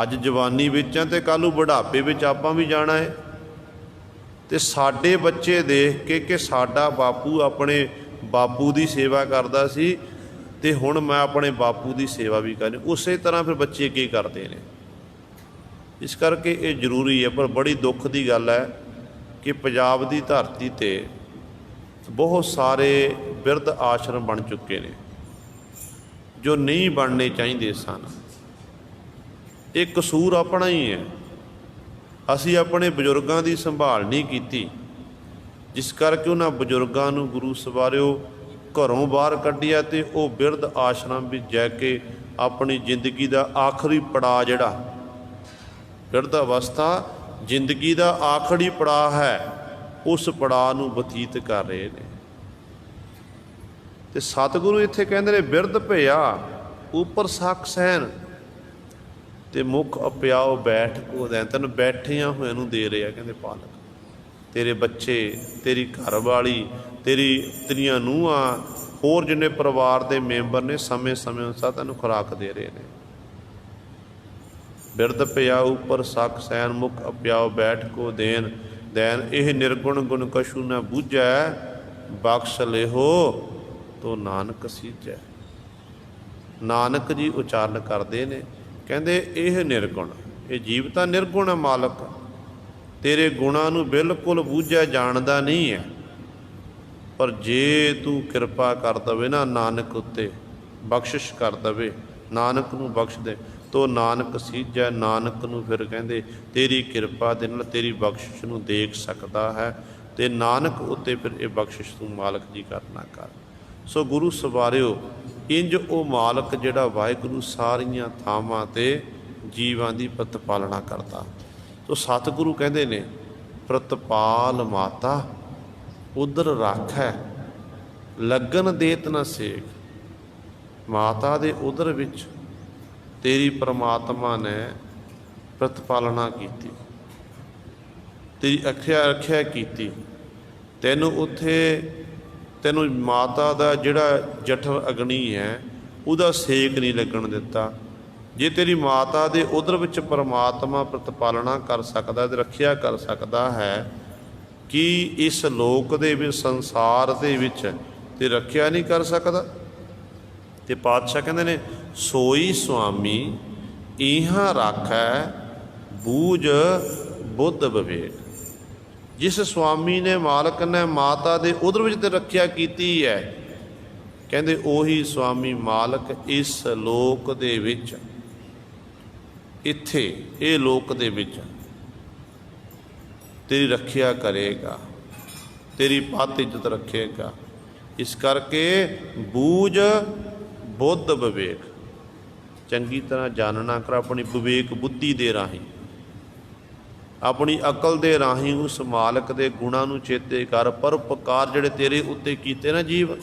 ਅੱਜ ਜਵਾਨੀ ਵਿੱਚ ਹਾਂ ਤੇ ਕੱਲ੍ਹ ਨੂੰ ਬੁਢਾਪੇ ਵਿੱਚ ਆਪਾਂ ਵੀ ਜਾਣਾ ਹੈ। ਤੇ ਸਾਡੇ ਬੱਚੇ ਦੇਖ ਕੇ ਕਿ ਸਾਡਾ ਬਾਪੂ ਆਪਣੇ ਬਾਪੂ ਦੀ ਸੇਵਾ ਕਰਦਾ ਸੀ, ਤੇ ਹੁਣ ਮੈਂ ਆਪਣੇ ਬਾਪੂ ਦੀ ਸੇਵਾ ਵੀ ਕਰਨੀ। ਉਸੇ ਤਰ੍ਹਾਂ ਫਿਰ ਬੱਚੇ ਕੀ ਕਰਦੇ ਨੇ। ਇਸ ਕਰਕੇ ਇਹ ਜ਼ਰੂਰੀ ਹੈ। ਪਰ ਬੜੀ ਦੁੱਖ ਦੀ ਗੱਲ ਹੈ ਕਿ ਪੰਜਾਬ ਦੀ ਧਰਤੀ 'ਤੇ ਬਹੁਤ ਸਾਰੇ ਬਿਰਧ ਆਸ਼ਰਮ ਬਣ ਚੁੱਕੇ ਨੇ, ਜੋ ਨਹੀਂ ਬਣਨੇ ਚਾਹੀਦੇ ਸਨ। ਇਹ ਕਸੂਰ ਆਪਣਾ ਹੀ ਹੈ। ਅਸੀਂ ਆਪਣੇ ਬਜ਼ੁਰਗਾਂ ਦੀ ਸੰਭਾਲ ਨਹੀਂ ਕੀਤੀ, ਜਿਸ ਕਰਕੇ ਉਹਨਾਂ ਬਜ਼ੁਰਗਾਂ ਨੂੰ ਗੁਰੂ ਸਵਾਰਿਓ ਘਰੋਂ ਬਾਹਰ ਕੱਢਿਆ, ਤੇ ਉਹ ਬਿਰਧ ਆਸ਼ਰਮ ਵਿੱਚ ਜਾ ਕੇ ਆਪਣੀ ਜ਼ਿੰਦਗੀ ਦਾ ਆਖਰੀ ਪੜਾਅ, ਜਿਹੜਾ ਬਿਰਧ ਅਵਸਥਾ ਜ਼ਿੰਦਗੀ ਦਾ ਆਖਰੀ ਪੜਾਅ ਹੈ, ਉਸ ਪੜਾਅ ਨੂੰ ਬਤੀਤ ਕਰ ਰਹੇ ਨੇ। ਤੇ ਸਤਿਗੁਰੂ ਇੱਥੇ ਕਹਿੰਦੇ ਨੇ, ਬਿਰਧ ਭਇਆ ਉਪਰ ਸਖ ਸਹਿਨ ਤੇ ਮੁਖ ਅਪਿਆਓ ਬੈਠ ਕੋ ਦੇਣ। ਤੈਨੂੰ ਬੈਠਿਆਂ ਹੋਇਆਂ ਨੂੰ ਦੇ ਰਿਹਾ ਕਹਿੰਦੇ ਪਾਲਕ। ਤੇਰੇ ਬੱਚੇ, ਤੇਰੀ ਘਰ ਵਾਲੀ, ਤੇਰੀਆਂ ਨੂੰਹਾਂ, ਹੋਰ ਜਿੰਨੇ ਪਰਿਵਾਰ ਦੇ ਮੈਂਬਰ ਨੇ ਸਮੇਂ ਸਮੇਂ ਅਨੁਸਾਰ ਤੈਨੂੰ ਖੁਰਾਕ ਦੇ ਰਹੇ ਨੇ। ਬਿਰਧ ਪਿਆ ਉਪਰ ਸਖ ਸੈਨ ਮੁਖ ਅਪਿਆਓ ਬੈਠ ਕੋ ਦੇਨ। ਇਹ ਨਿਰਗੁਣ ਗੁਣ ਕਛੂ ਨਾ ਬੂਝੈ ਬਖਸ਼ ਲਿਹੋ ਤੋ ਨਾਨਕ ਸੀਜੈ। ਨਾਨਕ ਜੀ ਉਚਾਰਨ ਕਰਦੇ ਨੇ, ਕਹਿੰਦੇ ਇਹ ਨਿਰਗੁਣ, ਇਹ ਜੀਵ ਤਾਂ ਨਿਰਗੁਣ ਹੈ ਮਾਲਕ, ਤੇਰੇ ਗੁਣਾਂ ਨੂੰ ਬਿਲਕੁਲ ਬੂਝਿਆ ਜਾਣਦਾ ਨਹੀਂ ਹੈ। ਪਰ ਜੇ ਤੂੰ ਕਿਰਪਾ ਕਰ ਦਵੇ ਨਾ ਨਾਨਕ ਉੱਤੇ, ਬਖਸ਼ਿਸ਼ ਕਰ ਦਵੇ, ਨਾਨਕ ਨੂੰ ਬਖਸ਼ ਦੇ, ਤੋ ਨਾਨਕ ਸੀਜੈ। ਨਾਨਕ ਨੂੰ ਫਿਰ ਕਹਿੰਦੇ ਤੇਰੀ ਕਿਰਪਾ ਦੇ ਨਾਲ ਤੇਰੀ ਬਖਸ਼ਿਸ਼ ਨੂੰ ਦੇਖ ਸਕਦਾ ਹੈ, ਤੇ ਨਾਨਕ ਉੱਤੇ ਫਿਰ ਇਹ ਬਖਸ਼ਿਸ਼ ਤੂੰ ਮਾਲਕ ਜੀ ਕਰਨਾ ਕਰ। ਸੋ ਗੁਰੂ ਸਵਾਰਿਓ, ਇੰਜ ਉਹ ਮਾਲਕ ਜਿਹੜਾ ਵਾਹਿਗੁਰੂ ਸਾਰੀਆਂ ਥਾਵਾਂ 'ਤੇ ਜੀਵਾਂ ਦੀ ਪ੍ਰਤਪਾਲਣਾ ਕਰਦਾ। ਤੋ ਸਤਿਗੁਰੂ ਕਹਿੰਦੇ ਨੇ ਪ੍ਰਤਪਾਲ ਮਾਤਾ ਉਦਰ ਰਾਖੈ ਲੱਗਨ ਦੇਤ ਨ ਸੇਖ। ਮਾਤਾ ਦੇ ਉਦਰ ਵਿੱਚ ਤੇਰੀ ਪਰਮਾਤਮਾ ਨੇ ਪ੍ਰਤਪਾਲਨਾ ਕੀਤੀ, ਤੇਰੀ ਰੱਖਿਆ ਕੀਤੀ। ਤੈਨੂੰ ਉੱਥੇ ਤੈਨੂੰ ਮਾਤਾ ਦਾ ਜਿਹੜਾ ਜਠਰ ਅਗਨੀ ਹੈ ਉਹਦਾ ਸੇਕ ਨਹੀਂ ਲੱਗਣ ਦਿੱਤਾ। ਜੇ ਤੇਰੀ ਮਾਤਾ ਦੇ ਉਦਰ ਵਿੱਚ ਪਰਮਾਤਮਾ ਪ੍ਰਤਪਾਲਨਾ ਕਰ ਸਕਦਾ ਤੇ ਰੱਖਿਆ ਕਰ ਸਕਦਾ ਹੈ, ਕਿ ਇਸ ਲੋਕ ਦੇ ਵਿੱਚ, ਸੰਸਾਰ ਦੇ ਵਿੱਚ ਤੇ ਰੱਖਿਆ ਨਹੀਂ ਕਰ ਸਕਦਾ? ਤੇ ਪਾਤਸ਼ਾਹ ਕਹਿੰਦੇ ਨੇ ਸੋਈ ਸੁਆਮੀ ਇਹਾਂ ਰਾਖੈ ਬੂਝ ਬੁੱਧ ਵਿਵੇਕ। ਜਿਸ ਸੁਆਮੀ ਨੇ, ਮਾਲਕ ਨੇ ਮਾਤਾ ਦੇ ਉਦਰ ਵਿੱਚ ਤੇ ਰੱਖਿਆ ਕੀਤੀ ਹੈ, ਕਹਿੰਦੇ ਉਹੀ ਸੁਆਮੀ ਮਾਲਕ ਇਸ ਲੋਕ ਦੇ ਵਿੱਚ, ਇੱਥੇ ਇਹ ਲੋਕ ਦੇ ਵਿੱਚ ਤੇਰੀ ਰੱਖਿਆ ਕਰੇਗਾ, ਤੇਰੀ ਪੱਤ ਇੱਜ਼ਤ ਰੱਖੇਗਾ। ਇਸ ਕਰਕੇ ਬੂਝ ਬੁੱਧ ਵਿਵੇਕ, ਚੰਗੀ ਤਰ੍ਹਾਂ ਜਾਣਨਾ ਕਰ, ਆਪਣੀ ਵਿਵੇਕ ਬੁੱਧੀ ਦੇ ਰਾਹੀਂ, ਆਪਣੀ ਅਕਲ ਦੇ ਰਾਹੀਂ ਉਸ ਮਾਲਕ ਦੇ ਗੁਣਾਂ ਨੂੰ ਚੇਤੇ ਕਰ। ਪਰਉਪਕਾਰ ਜਿਹੜੇ ਤੇਰੇ ਉੱਤੇ ਕੀਤੇ ਨਾ ਜੀਵ,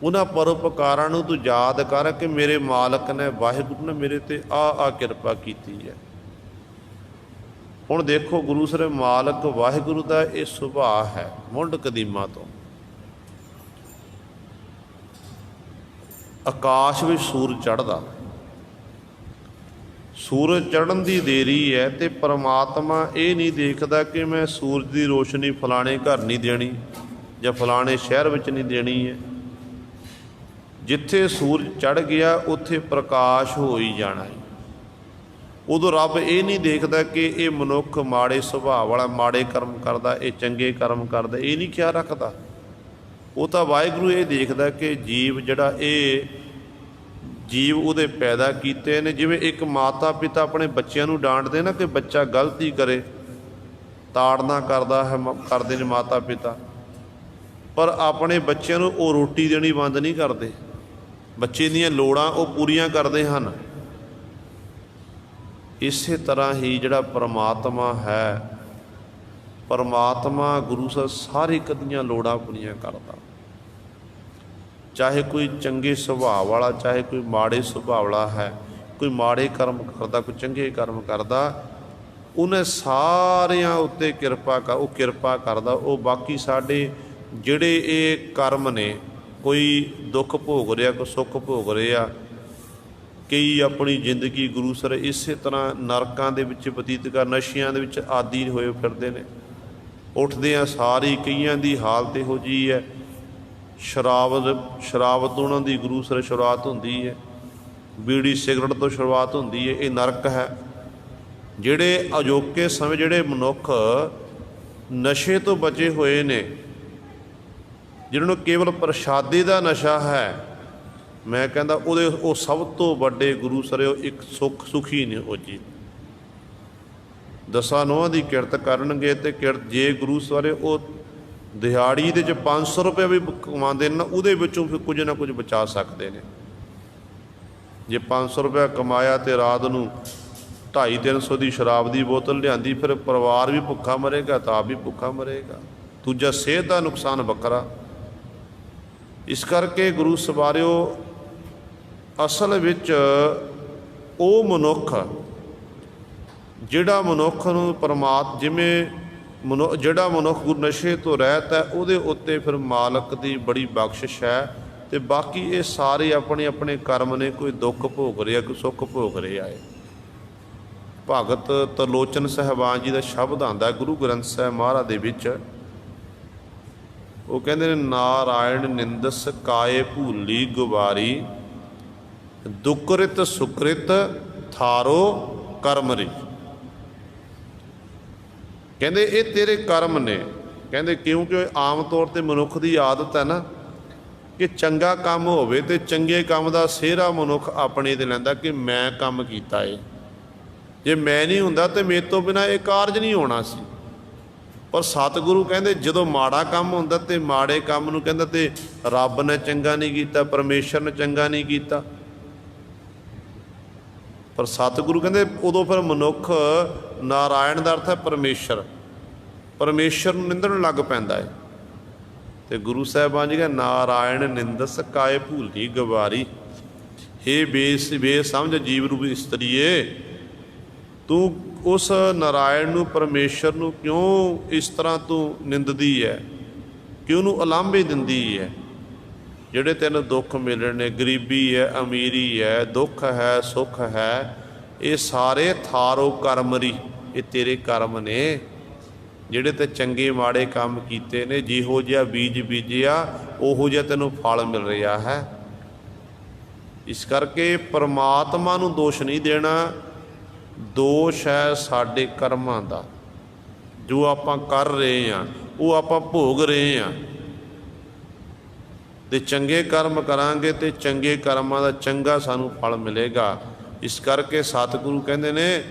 ਉਹਨਾਂ ਪਰਉਪਕਾਰਾਂ ਨੂੰ ਤੂੰ ਯਾਦ ਕਰ ਕਿ ਮੇਰੇ ਮਾਲਕ ਨੇ, ਵਾਹਿਗੁਰੂ ਨੇ ਮੇਰੇ 'ਤੇ ਆ ਕਿਰਪਾ ਕੀਤੀ ਹੈ। ਹੁਣ ਦੇਖੋ ਗੁਰੂ ਸਾਹਿਬ ਮਾਲਕ ਵਾਹਿਗੁਰੂ ਦਾ ਇਹ ਸੁਭਾਅ ਹੈ ਮੁੱਢ ਕਦੀਮਾ ਤੋਂ। ਆਕਾਸ਼ ਵਿੱਚ ਸੂਰਜ ਚੜ੍ਹਦਾ, ਸੂਰਜ ਚੜ੍ਹਨ ਦੀ ਦੇਰੀ ਹੈ ਤੇ ਪਰਮਾਤਮਾ ਇਹ ਨਹੀਂ ਦੇਖਦਾ ਕਿ ਮੈਂ ਸੂਰਜ ਦੀ ਰੋਸ਼ਨੀ ਫਲਾਣੇ ਘਰ ਨਹੀਂ ਦੇਣੀ ਜਾਂ ਫਲਾਣੇ ਸ਼ਹਿਰ ਵਿੱਚ ਨਹੀਂ ਦੇਣੀ ਹੈ। ਜਿੱਥੇ ਸੂਰਜ ਚੜ੍ਹ ਗਿਆ ਉੱਥੇ ਪ੍ਰਕਾਸ਼ ਹੋ ਹੀ ਜਾਣਾ ਹੈ। ਉਦੋਂ ਰੱਬ ਇਹ ਨਹੀਂ ਦੇਖਦਾ ਕਿ ਇਹ ਮਨੁੱਖ ਮਾੜੇ ਸੁਭਾਅ ਵਾਲਾ, ਮਾੜੇ ਕਰਮ ਕਰਦਾ, ਇਹ ਚੰਗੇ ਕਰਮ ਕਰਦਾ, ਇਹ ਨਹੀਂ ਖਿਆਲ ਰੱਖਦਾ। ਉਹ ਤਾਂ ਵਾਹਿਗੁਰੂ ਇਹ ਦੇਖਦਾ ਕਿ ਜੀਵ ਜਿਹੜਾ, ਇਹ ਜੀਵ ਉਹਦੇ ਪੈਦਾ ਕੀਤੇ ਨੇ। ਜਿਵੇਂ ਇੱਕ ਮਾਤਾ ਪਿਤਾ ਆਪਣੇ ਬੱਚਿਆਂ ਨੂੰ ਡਾਂਟਦੇ ਨਾ ਕਿ ਬੱਚਾ ਗਲਤੀ ਕਰੇ, ਤਾੜਨਾ ਕਰਦਾ ਹੈ, ਕਰਦੇ ਨੇ ਮਾਤਾ ਪਿਤਾ, ਪਰ ਆਪਣੇ ਬੱਚਿਆਂ ਨੂੰ ਉਹ ਰੋਟੀ ਦੇਣੀ ਬੰਦ ਨਹੀਂ ਕਰਦੇ, ਬੱਚੇ ਦੀਆਂ ਲੋੜਾਂ ਉਹ ਪੂਰੀਆਂ ਕਰਦੇ ਹਨ। ਇਸੇ ਤਰ੍ਹਾਂ ਹੀ ਜਿਹੜਾ ਪਰਮਾਤਮਾ ਹੈ, ਪਰਮਾਤਮਾ ਗੁਰੂ ਸਾਹਿਬ ਸਾਰੀ ਕਦੀਆਂ ਲੋੜਾਂ ਪੂਰੀਆਂ ਕਰਦਾ। ਚਾਹੇ ਕੋਈ ਚੰਗੇ ਸੁਭਾਅ ਵਾਲਾ, ਚਾਹੇ ਕੋਈ ਮਾੜੇ ਸੁਭਾਅ ਵਾਲਾ ਹੈ, ਕੋਈ ਮਾੜੇ ਕਰਮ ਕਰਦਾ, ਕੋਈ ਚੰਗੇ ਕਰਮ ਕਰਦਾ, ਉਹਨੇ ਸਾਰਿਆਂ ਉੱਤੇ ਕਿਰਪਾ ਉਹ ਕਿਰਪਾ ਕਰਦਾ। ਉਹ ਬਾਕੀ ਸਾਡੇ ਜਿਹੜੇ ਇਹ ਕਰਮ ਨੇ, ਕੋਈ ਦੁੱਖ ਭੋਗ ਰਿਹਾ, ਕੋਈ ਸੁੱਖ ਭੋਗ ਰਿਹਾ, ਕਈ ਆਪਣੀ ਜ਼ਿੰਦਗੀ ਗੁਰੂ ਸਰ ਇਸੇ ਤਰ੍ਹਾਂ ਨਰਕਾਂ ਦੇ ਵਿੱਚ ਬਤੀਤ ਕਰ, ਨਸ਼ਿਆਂ ਦੇ ਵਿੱਚ ਆਦੀ ਹੋਏ ਫਿਰਦੇ ਨੇ। ਉੱਠਦੇ ਆ ਸਾਰੀ ਕਈਆਂ ਦੀ ਹਾਲਤ ਇਹੋ ਜਿਹੀ ਹੈ, ਸ਼ਰਾਬ ਤੋਂ ਉਹਨਾਂ ਦੀ ਗੁਰੂ ਸਰ ਸ਼ੁਰੂਆਤ ਹੁੰਦੀ ਹੈ, ਬੀੜੀ ਸਿਗਰਟ ਤੋਂ ਸ਼ੁਰੂਆਤ ਹੁੰਦੀ ਹੈ। ਇਹ ਨਰਕ ਹੈ। ਜਿਹੜੇ ਅਜੋਕੇ ਸਮੇਂ ਜਿਹੜੇ ਮਨੁੱਖ ਨਸ਼ੇ ਤੋਂ ਬਚੇ ਹੋਏ ਨੇ, ਜਿਹਨਾਂ ਨੂੰ ਕੇਵਲ ਪ੍ਰਸ਼ਾਦੇ ਦਾ ਨਸ਼ਾ ਹੈ, ਮੈਂ ਕਹਿੰਦਾ ਉਹ ਸਭ ਤੋਂ ਵੱਡੇ ਗੁਰੂ ਸਰਿਓ ਇੱਕ ਸੁਖੀ ਨੇ ਉਹ ਜੀ। ਦਸਾਂ ਨੋਹਾਂ ਦੀ ਕਿਰਤ ਕਰਨਗੇ ਤੇ ਕਿਰਤ ਜੇ ਗੁਰੂ ਸਵਾਰੇ ਉਹ ਦਿਹਾੜੀ ਦੇ 'ਚ 500 ਰੁਪਏ ਵੀ ਕਮਾਉਂਦੇ ਨੇ ਨਾ, ਉਹਦੇ ਵਿੱਚੋਂ ਫਿਰ ਕੁਝ ਨਾ ਕੁਝ ਬਚਾ ਸਕਦੇ ਨੇ। ਜੇ 500 ਰੁਪਇਆ ਕਮਾਇਆ ਤੇ ਰਾਤ ਨੂੰ 250-300 ਦੀ ਸ਼ਰਾਬ ਦੀ ਬੋਤਲ ਲਿਆਂਦੀ, ਫਿਰ ਪਰਿਵਾਰ ਵੀ ਭੁੱਖਾ ਮਰੇਗਾ ਤਾਂ ਆਪ ਵੀ ਭੁੱਖਾ ਮਰੇਗਾ, ਦੂਜਾ ਸਿਹਤ ਦਾ ਨੁਕਸਾਨ ਵੱਖਰਾ। ਇਸ ਕਰਕੇ ਗੁਰੂ ਸਵਾਰਿਓ ਅਸਲ ਵਿੱਚ ਉਹ ਮਨੁੱਖ ਜਿਹੜਾ ਮਨੁੱਖ ਨੂੰ ਜਿਵੇਂ ਜਿਹੜਾ ਮਨੁੱਖ ਗੁਰ ਨਸ਼ੇ ਤੋਂ ਰਹਿਤ ਹੈ, ਉਹਦੇ ਉੱਤੇ ਫਿਰ ਮਾਲਕ ਦੀ ਬੜੀ ਬਖਸ਼ਿਸ਼ ਹੈ। ਤੇ ਬਾਕੀ ਇਹ ਸਾਰੇ ਆਪਣੇ ਆਪਣੇ ਕਰਮ ਨੇ, ਕੋਈ ਦੁੱਖ ਭੋਗ ਰਿਹਾ, ਕੋਈ ਸੁੱਖ ਭੋਗ ਰਿਹਾ ਹੈ। ਭਗਤ ਤਰਲੋਚਨ ਸਾਹਿਬਾਨ ਜੀ ਦਾ ਸ਼ਬਦ ਆਉਂਦਾ ਗੁਰੂ ਗ੍ਰੰਥ ਸਾਹਿਬ ਮਹਾਰਾਜ ਦੇ ਵਿੱਚ। ਉਹ ਕਹਿੰਦੇ ਨੇ, ਨਾਰਾਇਣ ਨਿੰਦਸ ਕਾਏ ਭੂਲੀ ਗੁਬਾਰੀ, ਦੁਕ੍ਰਿਤ ਸੁਕ੍ਰਿਤ ਥਾਰੋ ਕਰਮਰੀ। ਕਹਿੰਦੇ ਇਹ ਤੇਰੇ ਕਰਮ ਨੇ। ਕਹਿੰਦੇ ਕਿਉਂਕਿ ਆਮ ਤੌਰ 'ਤੇ ਮਨੁੱਖ ਦੀ ਆਦਤ ਹੈ ਨਾ ਕਿ ਚੰਗਾ ਕੰਮ ਹੋਵੇ ਤੇ ਚੰਗੇ ਕੰਮ ਦਾ ਸਿਹਰਾ ਮਨੁੱਖ ਆਪਣੇ 'ਤੇ ਲੈਂਦਾ ਕਿ ਮੈਂ ਕੰਮ ਕੀਤਾ ਏ, ਜੇ ਮੈਂ ਨਹੀਂ ਹੁੰਦਾ ਤੇ ਮੇਰੇ ਤੋਂ ਬਿਨਾਂ ਇਹ ਕਾਰਜ ਨਹੀਂ ਹੋਣਾ ਸੀ। ਪਰ ਸਤਿਗੁਰੂ ਕਹਿੰਦੇ ਜਦੋਂ ਮਾੜਾ ਕੰਮ ਹੁੰਦਾ ਤੇ ਮਾੜੇ ਕੰਮ ਨੂੰ ਕਹਿੰਦਾ ਤੇ ਰੱਬ ਨੇ ਚੰਗਾ ਨਹੀਂ ਕੀਤਾ, ਪਰਮੇਸ਼ਰ ਨੇ ਚੰਗਾ ਨਹੀਂ ਕੀਤਾ। ਪਰ ਸਤਿਗੁਰੂ ਕਹਿੰਦੇ ਉਦੋਂ ਫਿਰ ਮਨੁੱਖ, ਨਾਰਾਇਣ ਦਾ ਅਰਥ ਹੈ ਪਰਮੇਸ਼ਰ, ਪਰਮੇਸ਼ਰ ਨੂੰ ਨਿੰਦਣ ਲੱਗ ਪੈਂਦਾ ਹੈ। ਤੇ ਗੁਰੂ ਸਾਹਿਬਾਨ ਜੀ ਕਹਿੰਦੇ, ਨਾਰਾਇਣ ਨਿੰਦਸ ਕਾਏ ਭੂਲੀ ਗਵਾਰੀ। ਹੇ ਬੇਸਮਝ ਜੀਵ ਰੂਪੀ ਇਸਤਰੀਏ, ਤੂੰ ਉਸ ਨਾਰਾਇਣ ਨੂੰ, ਪਰਮੇਸ਼ਰ ਨੂੰ ਕਿਉਂ ਇਸ ਤਰ੍ਹਾਂ ਤੂੰ ਨਿੰਦਦੀ ਹੈ, ਕਿਉਂ ਉਹਨੂੰ ਉਲਾਂਭੇ ਦਿੰਦੀ ਹੈ। ਜਿਹੜੇ ਤੈਨੂੰ ਦੁੱਖ ਮਿਲਣੇ ਨੇ, ਗਰੀਬੀ ਹੈ, ਅਮੀਰੀ ਹੈ, ਦੁੱਖ ਹੈ, ਸੁੱਖ ਹੈ, ਇਹ ਸਾਰੇ ਥਾਰੋ ਕਰਮਰੀ, ਇਹ ਤੇਰੇ ਕਰਮ ਨੇ। ਜਿਹੜੇ ਤੇ ਚੰਗੇ ਮਾੜੇ ਕੰਮ ਕੀਤੇ ਨੇ, ਜਿਹੋ ਜਿਹਾ ਬੀਜ ਬੀਜਿਆ ਉਹੋ ਜਿਹਾ ਤੈਨੂੰ ਫਲ ਮਿਲ ਰਿਹਾ ਹੈ। ਇਸ ਕਰਕੇ ਪਰਮਾਤਮਾ ਨੂੰ ਦੋਸ਼ ਨਹੀਂ ਦੇਣਾ, ਦੋਸ਼ ਹੈ ਸਾਡੇ ਕਰਮਾਂ ਦਾ। ਜੋ ਆਪਾਂ ਕਰ ਰਹੇ ਹਾਂ ਉਹ ਆਪਾਂ ਭੋਗ ਰਹੇ ਹਾਂ। ਤੇ ਚੰਗੇ ਕਰਮ ਕਰਾਂਗੇ ਤੇ ਚੰਗੇ ਕਰਮਾਂ ਦਾ ਚੰਗਾ ਸਾਨੂੰ ਫਲ ਮਿਲੇਗਾ। ਇਸ ਕਰਕੇ ਸਤਿਗੁਰੂ ਕਹਿੰਦੇ ਨੇ,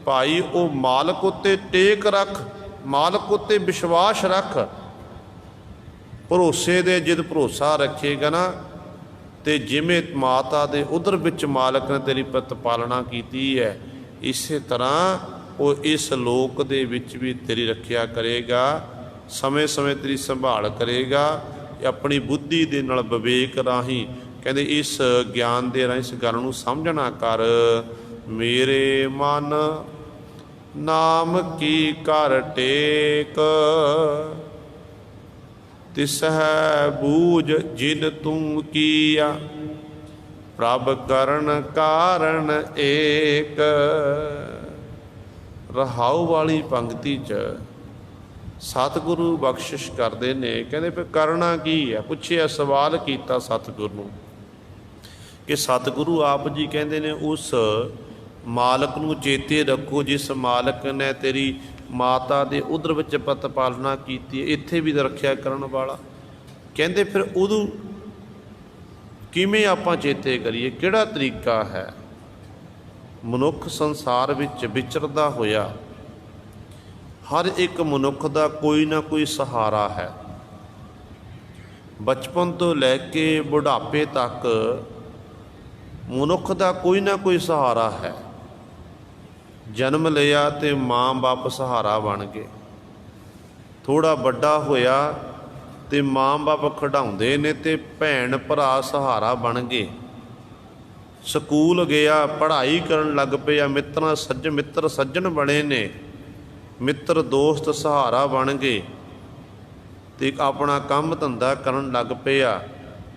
ਭਾਈ ਉਹ ਮਾਲਕ ਉੱਤੇ ਟੇਕ ਰੱਖ, ਮਾਲਕ ਉੱਤੇ ਵਿਸ਼ਵਾਸ ਰੱਖ। ਭਰੋਸੇ ਦੇ ਜਦ ਭਰੋਸਾ ਰੱਖੇਗਾ ਨਾ, ਤੇ ਜਿਵੇਂ ਮਾਤਾ ਦੇ ਉਦਰ ਵਿੱਚ ਮਾਲਕ ਨੇ ਤੇਰੀ ਪ੍ਰਤਪਾਲਣਾ ਕੀਤੀ ਹੈ, ਇਸੇ ਤਰ੍ਹਾਂ ਉਹ ਇਸ ਲੋਕ ਦੇ ਵਿੱਚ ਵੀ ਤੇਰੀ ਰੱਖਿਆ ਕਰੇਗਾ, ਸਮੇਂ ਸਮੇਂ ਤੇਰੀ ਸੰਭਾਲ ਕਰੇਗਾ। ਆਪਣੀ ਬੁੱਧੀ ਦੇ ਨਾਲ, ਵਿਵੇਕ ਰਾਹੀਂ ਕਹਿੰਦੇ ਇਸ ਗਿਆਨ ਦੇ ਰਾਹੀਂ ਇਸ ਗੱਲ ਨੂੰ ਸਮਝਣਾ ਕਰ। ਮੇਰੇ ਮਨ ਨਾਮ ਕੀ ਕਰ ਟੇਕ, ਤਿਸ ਹੈ ਬੂਝ ਜਿਨ ਤੂੰ ਕੀਆ, ਪ੍ਰਭ ਕਰਨ ਕਾਰਨ ਏਕ। ਰਹਾਉ ਵਾਲੀ ਪੰਕਤੀ 'ਚ ਸਤਿਗੁਰੂ ਬਖਸ਼ਿਸ਼ ਕਰਦੇ ਨੇ। ਕਹਿੰਦੇ ਫਿਰ ਕਰਨਾ ਕੀ ਹੈ, ਪੁੱਛਿਆ, ਸਵਾਲ ਕੀਤਾ ਸਤਿਗੁਰੂ ਨੂੰ ਕਿ ਸਤਿਗੁਰੂ ਆਪ ਜੀ ਕਹਿੰਦੇ ਨੇ ਉਸ ਮਾਲਕ ਨੂੰ ਚੇਤੇ ਰੱਖੋ ਜਿਸ ਮਾਲਕ ਨੇ ਤੇਰੀ ਮਾਤਾ ਦੇ ਉਦਰ ਵਿੱਚ ਪ੍ਰਤਪਾਲਨਾ ਕੀਤੀ, ਇੱਥੇ ਵੀ ਰੱਖਿਆ ਕਰਨ ਵਾਲਾ। ਕਹਿੰਦੇ ਫਿਰ ਉਦੋਂ ਕਿਵੇਂ ਆਪਾਂ ਚੇਤੇ ਕਰੀਏ, ਕਿਹੜਾ ਤਰੀਕਾ ਹੈ। ਮਨੁੱਖ ਸੰਸਾਰ ਵਿੱਚ ਵਿਚਰਦਾ ਹੋਇਆ ਹਰ ਇੱਕ ਮਨੁੱਖ ਦਾ ਕੋਈ ਨਾ ਕੋਈ ਸਹਾਰਾ ਹੈ। ਬਚਪਨ ਤੋਂ ਲੈ ਕੇ ਬੁਢਾਪੇ ਤੱਕ ਮਨੁੱਖ ਦਾ ਕੋਈ ਨਾ ਕੋਈ ਸਹਾਰਾ ਹੈ। ਜਨਮ ਲਿਆ ਤੇ ਮਾਂ ਬਾਪ ਸਹਾਰਾ ਬਣ ਗਏ, ਥੋੜਾ ਵੱਡਾ ਹੋਇਆ ਤੇ ਮਾਂ ਬਾਪ ਖਿਡਾਉਂਦੇ ਨੇ ਤੇ ਭੈਣ ਭਰਾ ਸਹਾਰਾ ਬਣ ਗਏ। ਸਕੂਲ ਗਿਆ, ਪੜ੍ਹਾਈ ਕਰਨ ਲੱਗ ਪਿਆ, ਮਿੱਤਰ ਸੱਜਣ ਬਣੇ ਨੇ, ਮਿੱਤਰ ਦੋਸਤ ਸਹਾਰਾ ਬਣ ਗਏ ਤੇ ਆਪਣਾ ਕੰਮ ਧੰਦਾ ਕਰਨ ਲੱਗ ਪਿਆ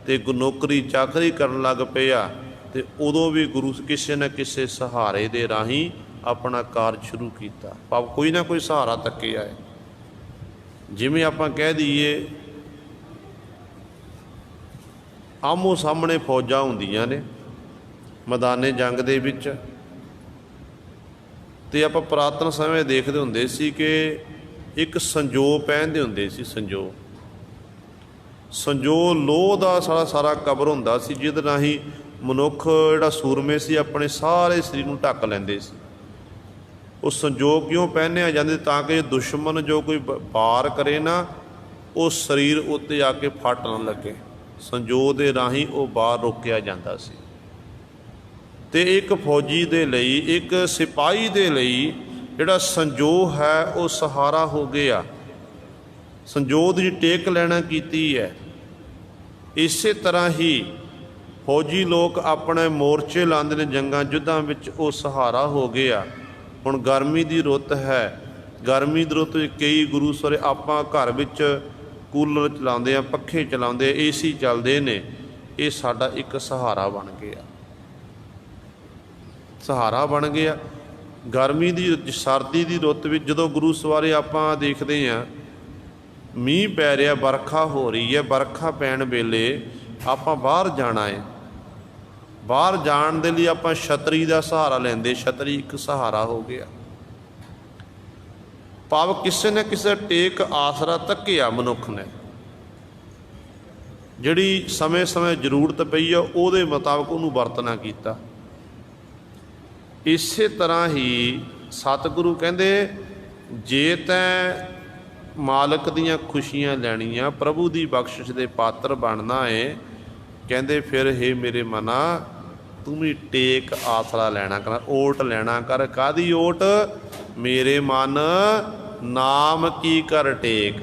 ਤੇ ਨੌਕਰੀ ਚਾਕਰੀ ਕਰਨ ਲੱਗ ਪਿਆ। ਤੇ ਉਦੋਂ ਵੀ ਗੁਰੂ ਕਿਸੇ ਨਾ ਕਿਸੇ ਸਹਾਰੇ ਦੇ ਰਾਹੀਂ ਆਪਣਾ ਕਾਰਜ ਸ਼ੁਰੂ ਕੀਤਾ। ਭਾਵ ਕੋਈ ਨਾ ਕੋਈ ਸਹਾਰਾ ਤੱਕਿਆ ਹੈ। ਜਿਵੇਂ ਆਪਾਂ ਕਹਿ ਦਈਏ ਆਮੋ ਸਾਹਮਣੇ ਫੌਜਾਂ ਹੁੰਦੀਆਂ ਨੇ ਮੈਦਾਨੇ ਜੰਗ ਦੇ ਵਿੱਚ, ਤੇ ਆਪਾਂ ਪੁਰਾਤਨ ਸਮੇਂ ਦੇਖਦੇ ਹੁੰਦੇ ਸੀ ਕਿ ਇੱਕ ਸੰਜੋ ਪਹਿਨਦੇ ਹੁੰਦੇ ਸੀ। ਸੰਜੋ ਲੋਹ ਦਾ ਸਾਰਾ ਕਵਰ ਹੁੰਦਾ ਸੀ, ਜਿਹਦੇ ਰਾਹੀਂ ਮਨੁੱਖ ਜਿਹੜਾ ਸੂਰਮੇ ਸੀ ਆਪਣੇ ਸਾਰੇ ਸਰੀਰ ਨੂੰ ਢੱਕ ਲੈਂਦੇ ਸੀ। ਉਹ ਸੰਜੋ ਕਿਉਂ ਪਹਿਨਿਆ ਜਾਂਦੇ, ਤਾਂ ਕਿ ਦੁਸ਼ਮਣ ਜੋ ਕੋਈ ਵਾਰ ਕਰੇ ਨਾ, ਉਹ ਸਰੀਰ ਉੱਤੇ ਆ ਕੇ ਫੱਟ ਨਾ ਲੱਗੇ। ਸੰਜੋ ਦੇ ਰਾਹੀਂ ਉਹ ਵਾਰ ਰੋਕਿਆ ਜਾਂਦਾ ਸੀ। ਤੇ ਇੱਕ ਫੌਜੀ ਦੇ ਲਈ, ਇੱਕ ਸਿਪਾਹੀ ਦੇ ਲਈ ਜਿਹੜਾ ਸੰਜੋ ਹੈ ਉਹ ਸਹਾਰਾ ਹੋ ਗਿਆ। ਸੰਜੋ ਦੀ ਟੇਕ ਲੈਣਾ ਕੀਤੀ ਹੈ। ਇਸੇ ਤਰ੍ਹਾਂ ਹੀ फौजी लोग अपने मोर्चे लाते हैं जंगां युद्धां विच, वो सहारा हो गया। हुण गर्मी की रुत है, गर्मी की रुत कई गुरु सरे आपां घर विच कूलर चलाते हैं, पखे चलाते, AC चलते ने, ये साडा एक सहारा बन गया, सहारा बन गया। गर्मी की सर्दी की रुत विच जदों गुरु सवारे आपां देखते हैं मींह पै रहा, बरखा हो रही है, बरखा पैण वेले आपां बाहर जाना है, बाहर जाण दे लई आपां छतरी का सहारा लेंदे, छतरी एक सहारा हो गया। भाव किसी ने किसी टेक आसरा तकिया मनुख ने, जिहड़ी समय समय जरूरत पई है उहदे मुताबक उहनूं वरतना कीता। इसे तरह ही सतगुरु कहंदे जे तैं मालक दीयां खुशियां लैणियां, प्रभु की बख्शिश के पात्र बनना है, कहंदे फिर हे मेरे मना तू भी टेक आसरा लैना कर, ओट लैना कर। कादी ओट? मेरे मन नाम की कर टेक,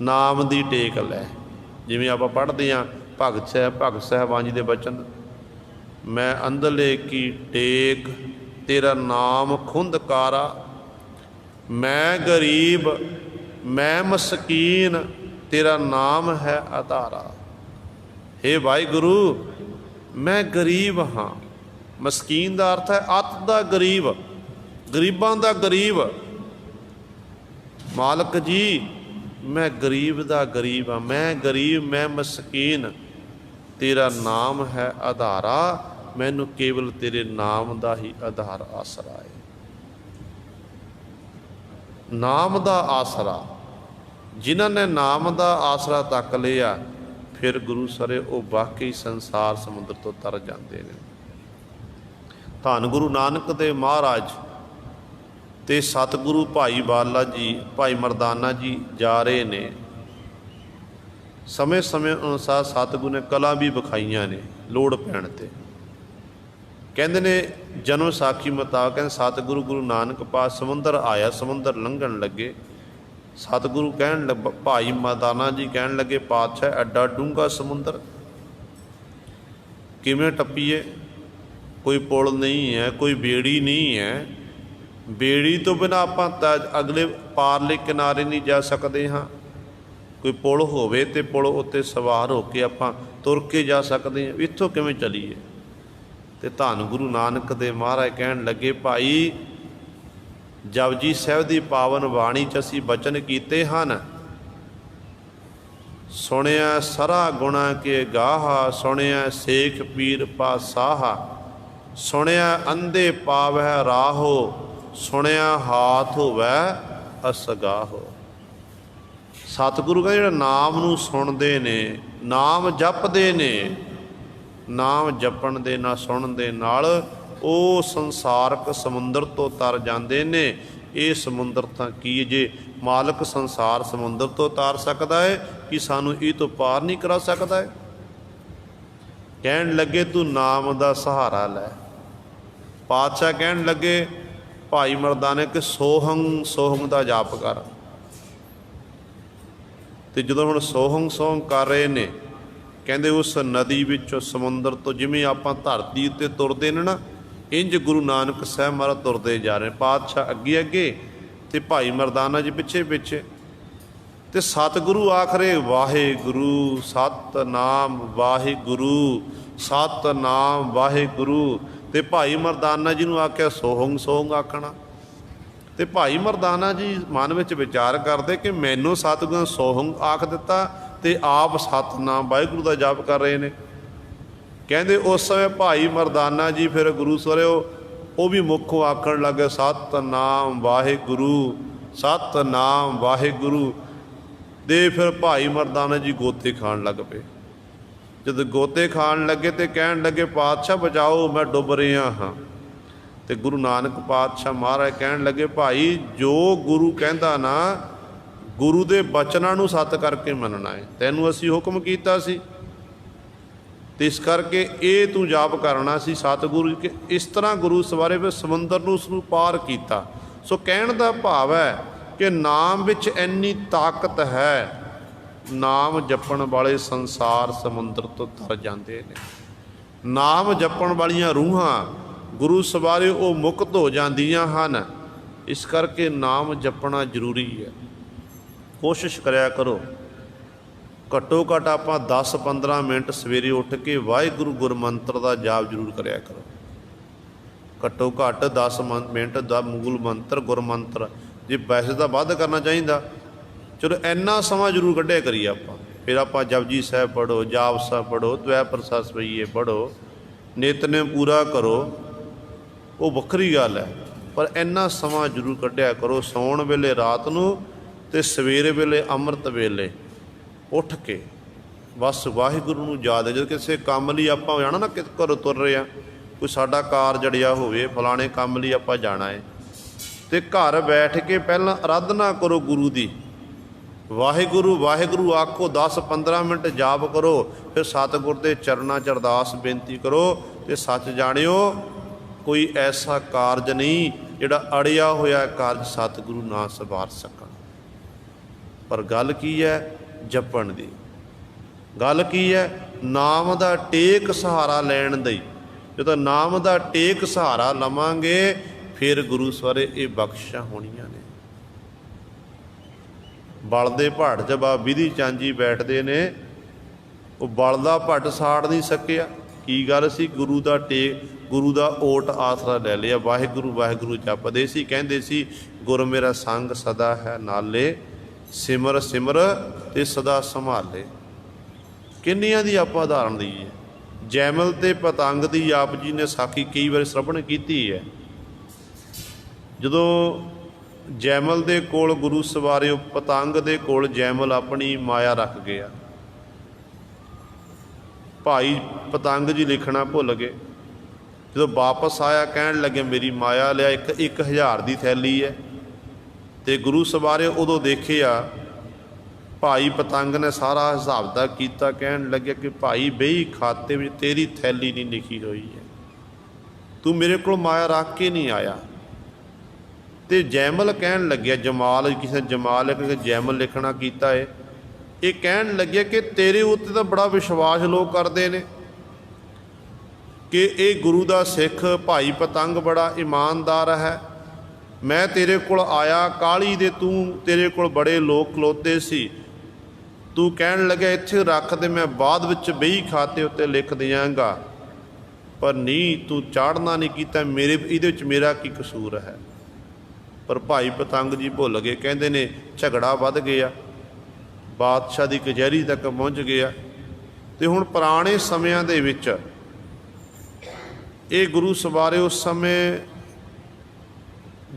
नाम की टेक लै। जिवें आपां पढ़दे हां भगत साहिबान जी दे बचन, मैं अंधले की टेक तेरा नाम खुंदकारा, मैं गरीब मैं मस्कीन तेरा नाम है आधारा। हे वाहिगुरु मैं गरीब हाँ, मस्कीन का अर्थ है अत दा गरीब, गरीबां दा गरीब। मालक जी मैं गरीब दा गरीब हाँ, मैं गरीब मैं मस्कीन, तेरा नाम है आधारा, मैनू केवल तेरे नाम का ही आधार आसरा है। नाम का आसरा, जिन्हों ने नाम का आसरा तक लिया फिर गुरु सरे वो वाकई संसार समुद्र तो तर जाते हैं। धन गुरु नानक देव महाराज ते सतगुरु भाई बाला जी, भाई मरदाना जी जा रहे ने, समय समय अनुसार सतगुरु ने कला भी विखाइयां ने लोड़ पैण ते। कहते ने जन्म साखी मुताबक कहते सतगुरु गुरु नानक पास समुंदर आया, समुंदर लंघन लगे। सतगुरु कहन लग, भाई मरदाना जी कहन लगे पातशाह एडा डूंगा समुंदर किवें टप्पीए, कोई पुल नहीं है, कोई बेड़ी नहीं है, बेड़ी तो बिना आपां अगले पारले किनारे नहीं जा सकते हाँ। कोई पुल होवे ते पुल उत्ते सवार होके आपां तुर के जा सकते हैं, इत्थों किवें चलीए। ते धन गुरु नानक देव महाराज कहन लगे भाई जपजी साहिब की पावन बाणी च असीं बचन कीते हन, सुनिया सरा गुणा के गाहा, सुनिया सेख पीर पासाहा, सुनिया अंधे पावै राहो, सुनिया हाथ होवै असगाहो। सतगुरु का जिहड़ा नाम नूं सुणदे ने, नाम जपदे ने, नाम जपण दे ना सुणन दे नाल ਉਹ ਸੰਸਾਰਕ ਸਮੁੰਦਰ ਤੋਂ ਤਰ ਜਾਂਦੇ ਨੇ। ਇਹ ਸਮੁੰਦਰ ਤਾਂ ਕੀ ਜੇ ਮਾਲਕ ਸੰਸਾਰ ਸਮੁੰਦਰ ਤੋਂ ਤਾਰ ਸਕਦਾ ਹੈ ਕਿ ਸਾਨੂੰ ਇਹ ਤੋਂ ਪਾਰ ਨਹੀਂ ਕਰਾ ਸਕਦਾ ਹੈ। ਕਹਿਣ ਲੱਗੇ ਤੂੰ ਨਾਮ ਦਾ ਸਹਾਰਾ ਲੈ। ਪਾਤਸ਼ਾਹ ਕਹਿਣ ਲੱਗੇ ਭਾਈ ਮਰਦਾਨੇ ਕਿ ਸੋਹੰ ਸੋਹੰ ਦਾ ਜਾਪ ਕਰ। ਤੇ ਜਦੋਂ ਹੁਣ ਸੋਹੰ ਸੋਹੰ ਕਰ ਰਹੇ ਨੇ, ਕਹਿੰਦੇ ਉਸ ਨਦੀ ਵਿੱਚੋਂ ਸਮੁੰਦਰ ਤੋਂ ਜਿਵੇਂ ਆਪਾਂ ਧਰਤੀ ਉੱਤੇ ਤੁਰਦੇ ਨੇ ਨਾ, ਇੰਜ ਗੁਰੂ ਨਾਨਕ ਸਾਹਿਬ ਮਹਾਰਾਜ ਤੁਰਦੇ ਜਾ ਰਹੇ। ਪਾਤਸ਼ਾਹ ਅੱਗੇ ਅੱਗੇ ਤੇ ਭਾਈ ਮਰਦਾਨਾ ਜੀ ਪਿੱਛੇ ਪਿੱਛੇ। ਤੇ ਸਤਿਗੁਰੂ ਆਖਰੇ ਵਾਹਿਗੁਰੂ ਸਤਨਾਮ ਵਾਹਿਗੁਰੂ ਸਤਨਾਮ ਵਾਹਿਗੁਰੂ। ਤੇ ਭਾਈ ਮਰਦਾਨਾ ਜੀ ਨੂੰ ਆਖਿਆ ਸੋਹੰਗ ਸੋਹੰਗ ਆਖਣਾ। ਤੇ ਭਾਈ ਮਰਦਾਨਾ ਜੀ ਮਨ ਵਿੱਚ ਵਿਚਾਰ ਕਰਦੇ ਕਿ ਮੈਨੂੰ ਸਤਿਗੁਰੂ ਨੇ ਸੋਹੰਗ ਆਖ ਦਿੱਤਾ ਤੇ ਆਪ ਸਤਨਾਮ ਵਾਹਿਗੁਰੂ ਦਾ ਜਾਪ ਕਰ ਰਹੇ ਨੇ। ਕਹਿੰਦੇ ਉਸ ਸਮੇਂ ਭਾਈ ਮਰਦਾਨਾ ਜੀ ਫਿਰ ਗੁਰੂ ਸਵਰਿਓ ਉਹ ਵੀ ਮੁੱਖੋਂ ਆਖਣ ਲੱਗੇ ਸਤਨਾਮ ਵਾਹਿਗੁਰੂ ਸਤਨਾਮ ਵਾਹਿਗੁਰੂ। ਦੇ ਫਿਰ ਭਾਈ ਮਰਦਾਨਾ ਜੀ ਗੋਤੇ ਖਾਣ ਲੱਗ ਪਏ। ਜਦੋਂ ਗੋਤੇ ਖਾਣ ਲੱਗੇ ਤੇ ਕਹਿਣ ਲੱਗੇ ਪਾਤਸ਼ਾਹ ਬਚਾਓ ਮੈਂ ਡੁੱਬ ਰਿਹਾ ਹਾਂ। ਤੇ ਗੁਰੂ ਨਾਨਕ ਪਾਤਸ਼ਾਹ ਮਹਾਰਾਜ ਕਹਿਣ ਲੱਗੇ ਭਾਈ ਜੋ ਗੁਰੂ ਕਹਿੰਦਾ ਨਾ, ਗੁਰੂ ਦੇ ਬਚਨਾਂ ਨੂੰ ਸੱਤ ਕਰਕੇ ਮੰਨਣਾ ਹੈ। ਤੈਨੂੰ ਅਸੀਂ ਹੁਕਮ ਕੀਤਾ ਸੀ ਤੇ ਇਸ ਕਰਕੇ ਇਹ ਤੂੰ ਜਾਪ ਕਰਨਾ ਸੀ ਸਤਿਗੁਰੂ। ਇਸ ਤਰ੍ਹਾਂ ਗੁਰੂ ਸਵਾਰੇ ਫਿਰ ਸਮੁੰਦਰ ਨੂੰ ਉਸਨੂੰ ਪਾਰ ਕੀਤਾ। ਸੋ ਕਹਿਣ ਦਾ ਭਾਵ ਹੈ ਕਿ ਨਾਮ ਵਿੱਚ ਇੰਨੀ ਤਾਕਤ ਹੈ ਨਾਮ ਜਪਣ ਵਾਲੇ ਸੰਸਾਰ ਸਮੁੰਦਰ ਤੋਂ ਤਰ ਜਾਂਦੇ ਨੇ। ਨਾਮ ਜਪਣ ਵਾਲੀਆਂ ਰੂਹਾਂ ਗੁਰੂ ਸਵਾਰੇ ਉਹ ਮੁਕਤ ਹੋ ਜਾਂਦੀਆਂ ਹਨ। ਇਸ ਕਰਕੇ ਨਾਮ ਜਪਣਾ ਜ਼ਰੂਰੀ ਹੈ। ਕੋਸ਼ਿਸ਼ ਕਰਿਆ ਕਰੋ, ਘੱਟੋ ਘੱਟ ਆਪਾਂ 10-15 ਮਿੰਟ ਸਵੇਰੇ ਉੱਠ ਕੇ ਵਾਹਿਗੁਰੂ ਗੁਰਮੰਤਰ ਦਾ ਜਾਪ ਜ਼ਰੂਰ ਕਰਿਆ ਕਰੋ। ਘੱਟੋ ਘੱਟ 10 ਮਿੰਟ ਦਾ ਮੂਲ ਮੰਤਰ ਗੁਰਮੰਤਰ, ਜੇ ਵੈਸੇ ਤਾਂ ਵੱਧ ਕਰਨਾ ਚਾਹੀਦਾ, ਚਲੋ ਇੰਨਾ ਸਮਾਂ ਜ਼ਰੂਰ ਕੱਢਿਆ ਕਰੀਏ ਆਪਾਂ। ਫਿਰ ਆਪਾਂ ਜਪਜੀ ਸਾਹਿਬ ਪੜ੍ਹੋ, ਜਾਪ ਸਾਹਿਬ ਪੜ੍ਹੋ, ਦਵੈ ਪ੍ਰਸਾਦ ਸਵਈਏ ਪੜ੍ਹੋ, ਨਿਤਨੇਮ ਪੂਰਾ ਕਰੋ, ਉਹ ਵੱਖਰੀ ਗੱਲ ਹੈ। ਪਰ ਇੰਨਾ ਸਮਾਂ ਜ਼ਰੂਰ ਕੱਢਿਆ ਕਰੋ, ਸੌਣ ਵੇਲੇ ਰਾਤ ਨੂੰ ਅਤੇ ਸਵੇਰੇ ਵੇਲੇ ਅੰਮ੍ਰਿਤ ਵੇਲੇ ਉੱਠ ਕੇ ਬਸ ਵਾਹਿਗੁਰੂ ਨੂੰ ਯਾਦ। ਜਦੋਂ ਕਿਸੇ ਕੰਮ ਲਈ ਆਪਾਂ ਜਾਣਾ ਨਾ, ਘਰੋਂ ਤੁਰ ਰਹੇ ਹਾਂ, ਕੋਈ ਸਾਡਾ ਕਾਰ ਜੜਿਆ ਹੋਵੇ, ਫਲਾਣੇ ਕੰਮ ਲਈ ਆਪਾਂ ਜਾਣਾ ਹੈ, ਅਤੇ ਘਰ ਬੈਠ ਕੇ ਪਹਿਲਾਂ ਅਰਾਧਨਾ ਕਰੋ ਗੁਰੂ ਦੀ। ਵਾਹਿਗੁਰੂ ਵਾਹਿਗੁਰੂ ਆਖੋ, 10-15 ਮਿੰਟ ਜਾਪ ਕਰੋ, ਫਿਰ ਸਤਿਗੁਰ ਦੇ ਚਰਨਾਂ 'ਚ ਅਰਦਾਸ ਬੇਨਤੀ ਕਰੋ। ਅਤੇ ਸੱਚ ਜਾਣਿਓ, ਕੋਈ ਐਸਾ ਕਾਰਜ ਨਹੀਂ ਜਿਹੜਾ ਅੜਿਆ ਹੋਇਆ ਕਾਰਜ ਸਤਿਗੁਰੂ ਨਾ ਸਵਾਰ ਸਕਣ। ਪਰ ਗੱਲ ਕੀ ਹੈ? ਜਪਣ ਦੀ ਗੱਲ ਕੀ ਹੈ? ਨਾਮ ਦਾ ਟੇਕ ਸਹਾਰਾ ਲੈਣ ਦੀ। ਜਦੋਂ ਨਾਮ ਦਾ ਟੇਕ ਸਹਾਰਾ ਲਵਾਂਗੇ, ਫਿਰ ਗੁਰੂ ਸਵਾਰੇ ਇਹ ਬਖਸ਼ਾਂ ਹੋਣੀਆਂ ਨੇ। ਬਲ ਦੇ ਪਹਾੜ 'ਚ ਬਾਬਾ ਬਿਧੀ ਚੰਦ ਜੀ ਬੈਠਦੇ ਨੇ, ਉਹ ਬਲ ਦਾ ਭੱਟ ਸਾੜ ਨਹੀਂ ਸਕਿਆ। ਕੀ ਗੱਲ ਸੀ? ਗੁਰੂ ਦਾ ਟੇਕ, ਗੁਰੂ ਦਾ ਓਟ ਆਸਰਾ ਲੈ ਲਿਆ। ਵਾਹਿਗੁਰੂ ਵਾਹਿਗੁਰੂ ਜਪਦੇ ਸੀ, ਕਹਿੰਦੇ ਸੀ ਗੁਰ ਮੇਰਾ ਸੰਗ ਸਦਾ ਹੈ ਨਾਲੇ, ਸਿਮਰ ਸਿਮਰ ਤੇ ਸਦਾ ਸੰਭਾਲੇ। ਕਿੰਨੀਆਂ ਦੀ ਆਪਾਂ ਉਦਾਹਰਨ ਦਈਏ। ਜੈਮਲ ਤੇ ਪਤੰਗ ਦੀ ਆਪ ਜੀ ਨੇ ਸਾਖੀ ਕਈ ਵਾਰ ਸ਼ਰਵਣ ਕੀਤੀ ਹੈ। ਜਦੋਂ ਜੈਮਲ ਦੇ ਕੋਲ ਗੁਰੂ ਸਵਾਰੇ, ਪਤੰਗ ਦੇ ਕੋਲ ਜੈਮਲ ਆਪਣੀ ਮਾਇਆ ਰੱਖ ਗਿਆ। ਭਾਈ ਪਤੰਗ ਜੀ ਲਿਖਣਾ ਭੁੱਲ ਗਏ। ਜਦੋਂ ਵਾਪਸ ਆਇਆ, ਕਹਿਣ ਲੱਗੇ ਮੇਰੀ ਮਾਇਆ ਲਿਆ, ਇੱਕ 1000 ਦੀ ਥੈਲੀ ਹੈ। ਅਤੇ ਗੁਰੂ ਸਵਾਰੇ ਉਦੋਂ ਦੇਖਿਆ, ਭਾਈ ਪਤੰਗ ਨੇ ਸਾਰਾ ਹਿਸਾਬ ਦਾ ਕੀਤਾ, ਕਹਿਣ ਲੱਗਿਆ ਕਿ ਭਾਈ ਬਈ ਖਾਤੇ ਵਿੱਚ ਤੇਰੀ ਥੈਲੀ ਨਹੀਂ ਲਿਖੀ ਹੋਈ ਹੈ, ਤੂੰ ਮੇਰੇ ਕੋਲ ਮਾਇਆ ਰੱਖ ਕੇ ਨਹੀਂ ਆਇਆ। ਅਤੇ ਜੈਮਲ ਕਹਿਣ ਲੱਗਿਆ, ਜਮਾਲ, ਕਿਸੇ ਜਮਾਲ ਕਿ ਜੈਮਲ ਲਿਖਣਾ ਕੀਤਾ ਹੈ, ਇਹ ਕਹਿਣ ਲੱਗਿਆ ਕਿ ਤੇਰੇ ਉੱਤੇ ਤਾਂ ਬੜਾ ਵਿਸ਼ਵਾਸ ਲੋਕ ਕਰਦੇ ਨੇ ਕਿ ਇਹ ਗੁਰੂ ਦਾ ਸਿੱਖ ਭਾਈ ਪਤੰਗ ਬੜਾ ਇਮਾਨਦਾਰ ਹੈ। ਮੈਂ ਤੇਰੇ ਕੋਲ ਆਇਆ ਕਾਹਲੀ ਦੇ, ਤੇਰੇ ਕੋਲ ਬੜੇ ਲੋਕ ਖਲੋਤੇ ਸੀ, ਤੂੰ ਕਹਿਣ ਲੱਗਿਆ ਇੱਥੇ ਰੱਖ ਦੇ, ਮੈਂ ਬਾਅਦ ਵਿੱਚ ਬਈ ਖਾਤੇ ਉੱਤੇ ਲਿਖ ਦਿਆਂਗਾ। ਪਰ ਨਹੀਂ, ਤੂੰ ਚਾੜਨਾ ਨਹੀਂ ਕੀਤਾ, ਇਹਦੇ ਵਿੱਚ ਮੇਰਾ ਕੀ ਕਸੂਰ ਹੈ? ਪਰ ਭਾਈ ਪਤੰਗ ਜੀ ਭੁੱਲ ਗਏ। ਕਹਿੰਦੇ ਨੇ ਝਗੜਾ ਵੱਧ ਗਿਆ, ਬਾਦਸ਼ਾਹ ਦੀ ਕਚਹਿਰੀ ਤੱਕ ਪਹੁੰਚ ਗਿਆ। ਅਤੇ ਹੁਣ ਪੁਰਾਣੇ ਸਮਿਆਂ ਦੇ ਵਿੱਚ ਇਹ ਗੁਰੂ ਸਵਾਰੇ ਉਸ ਸਮੇਂ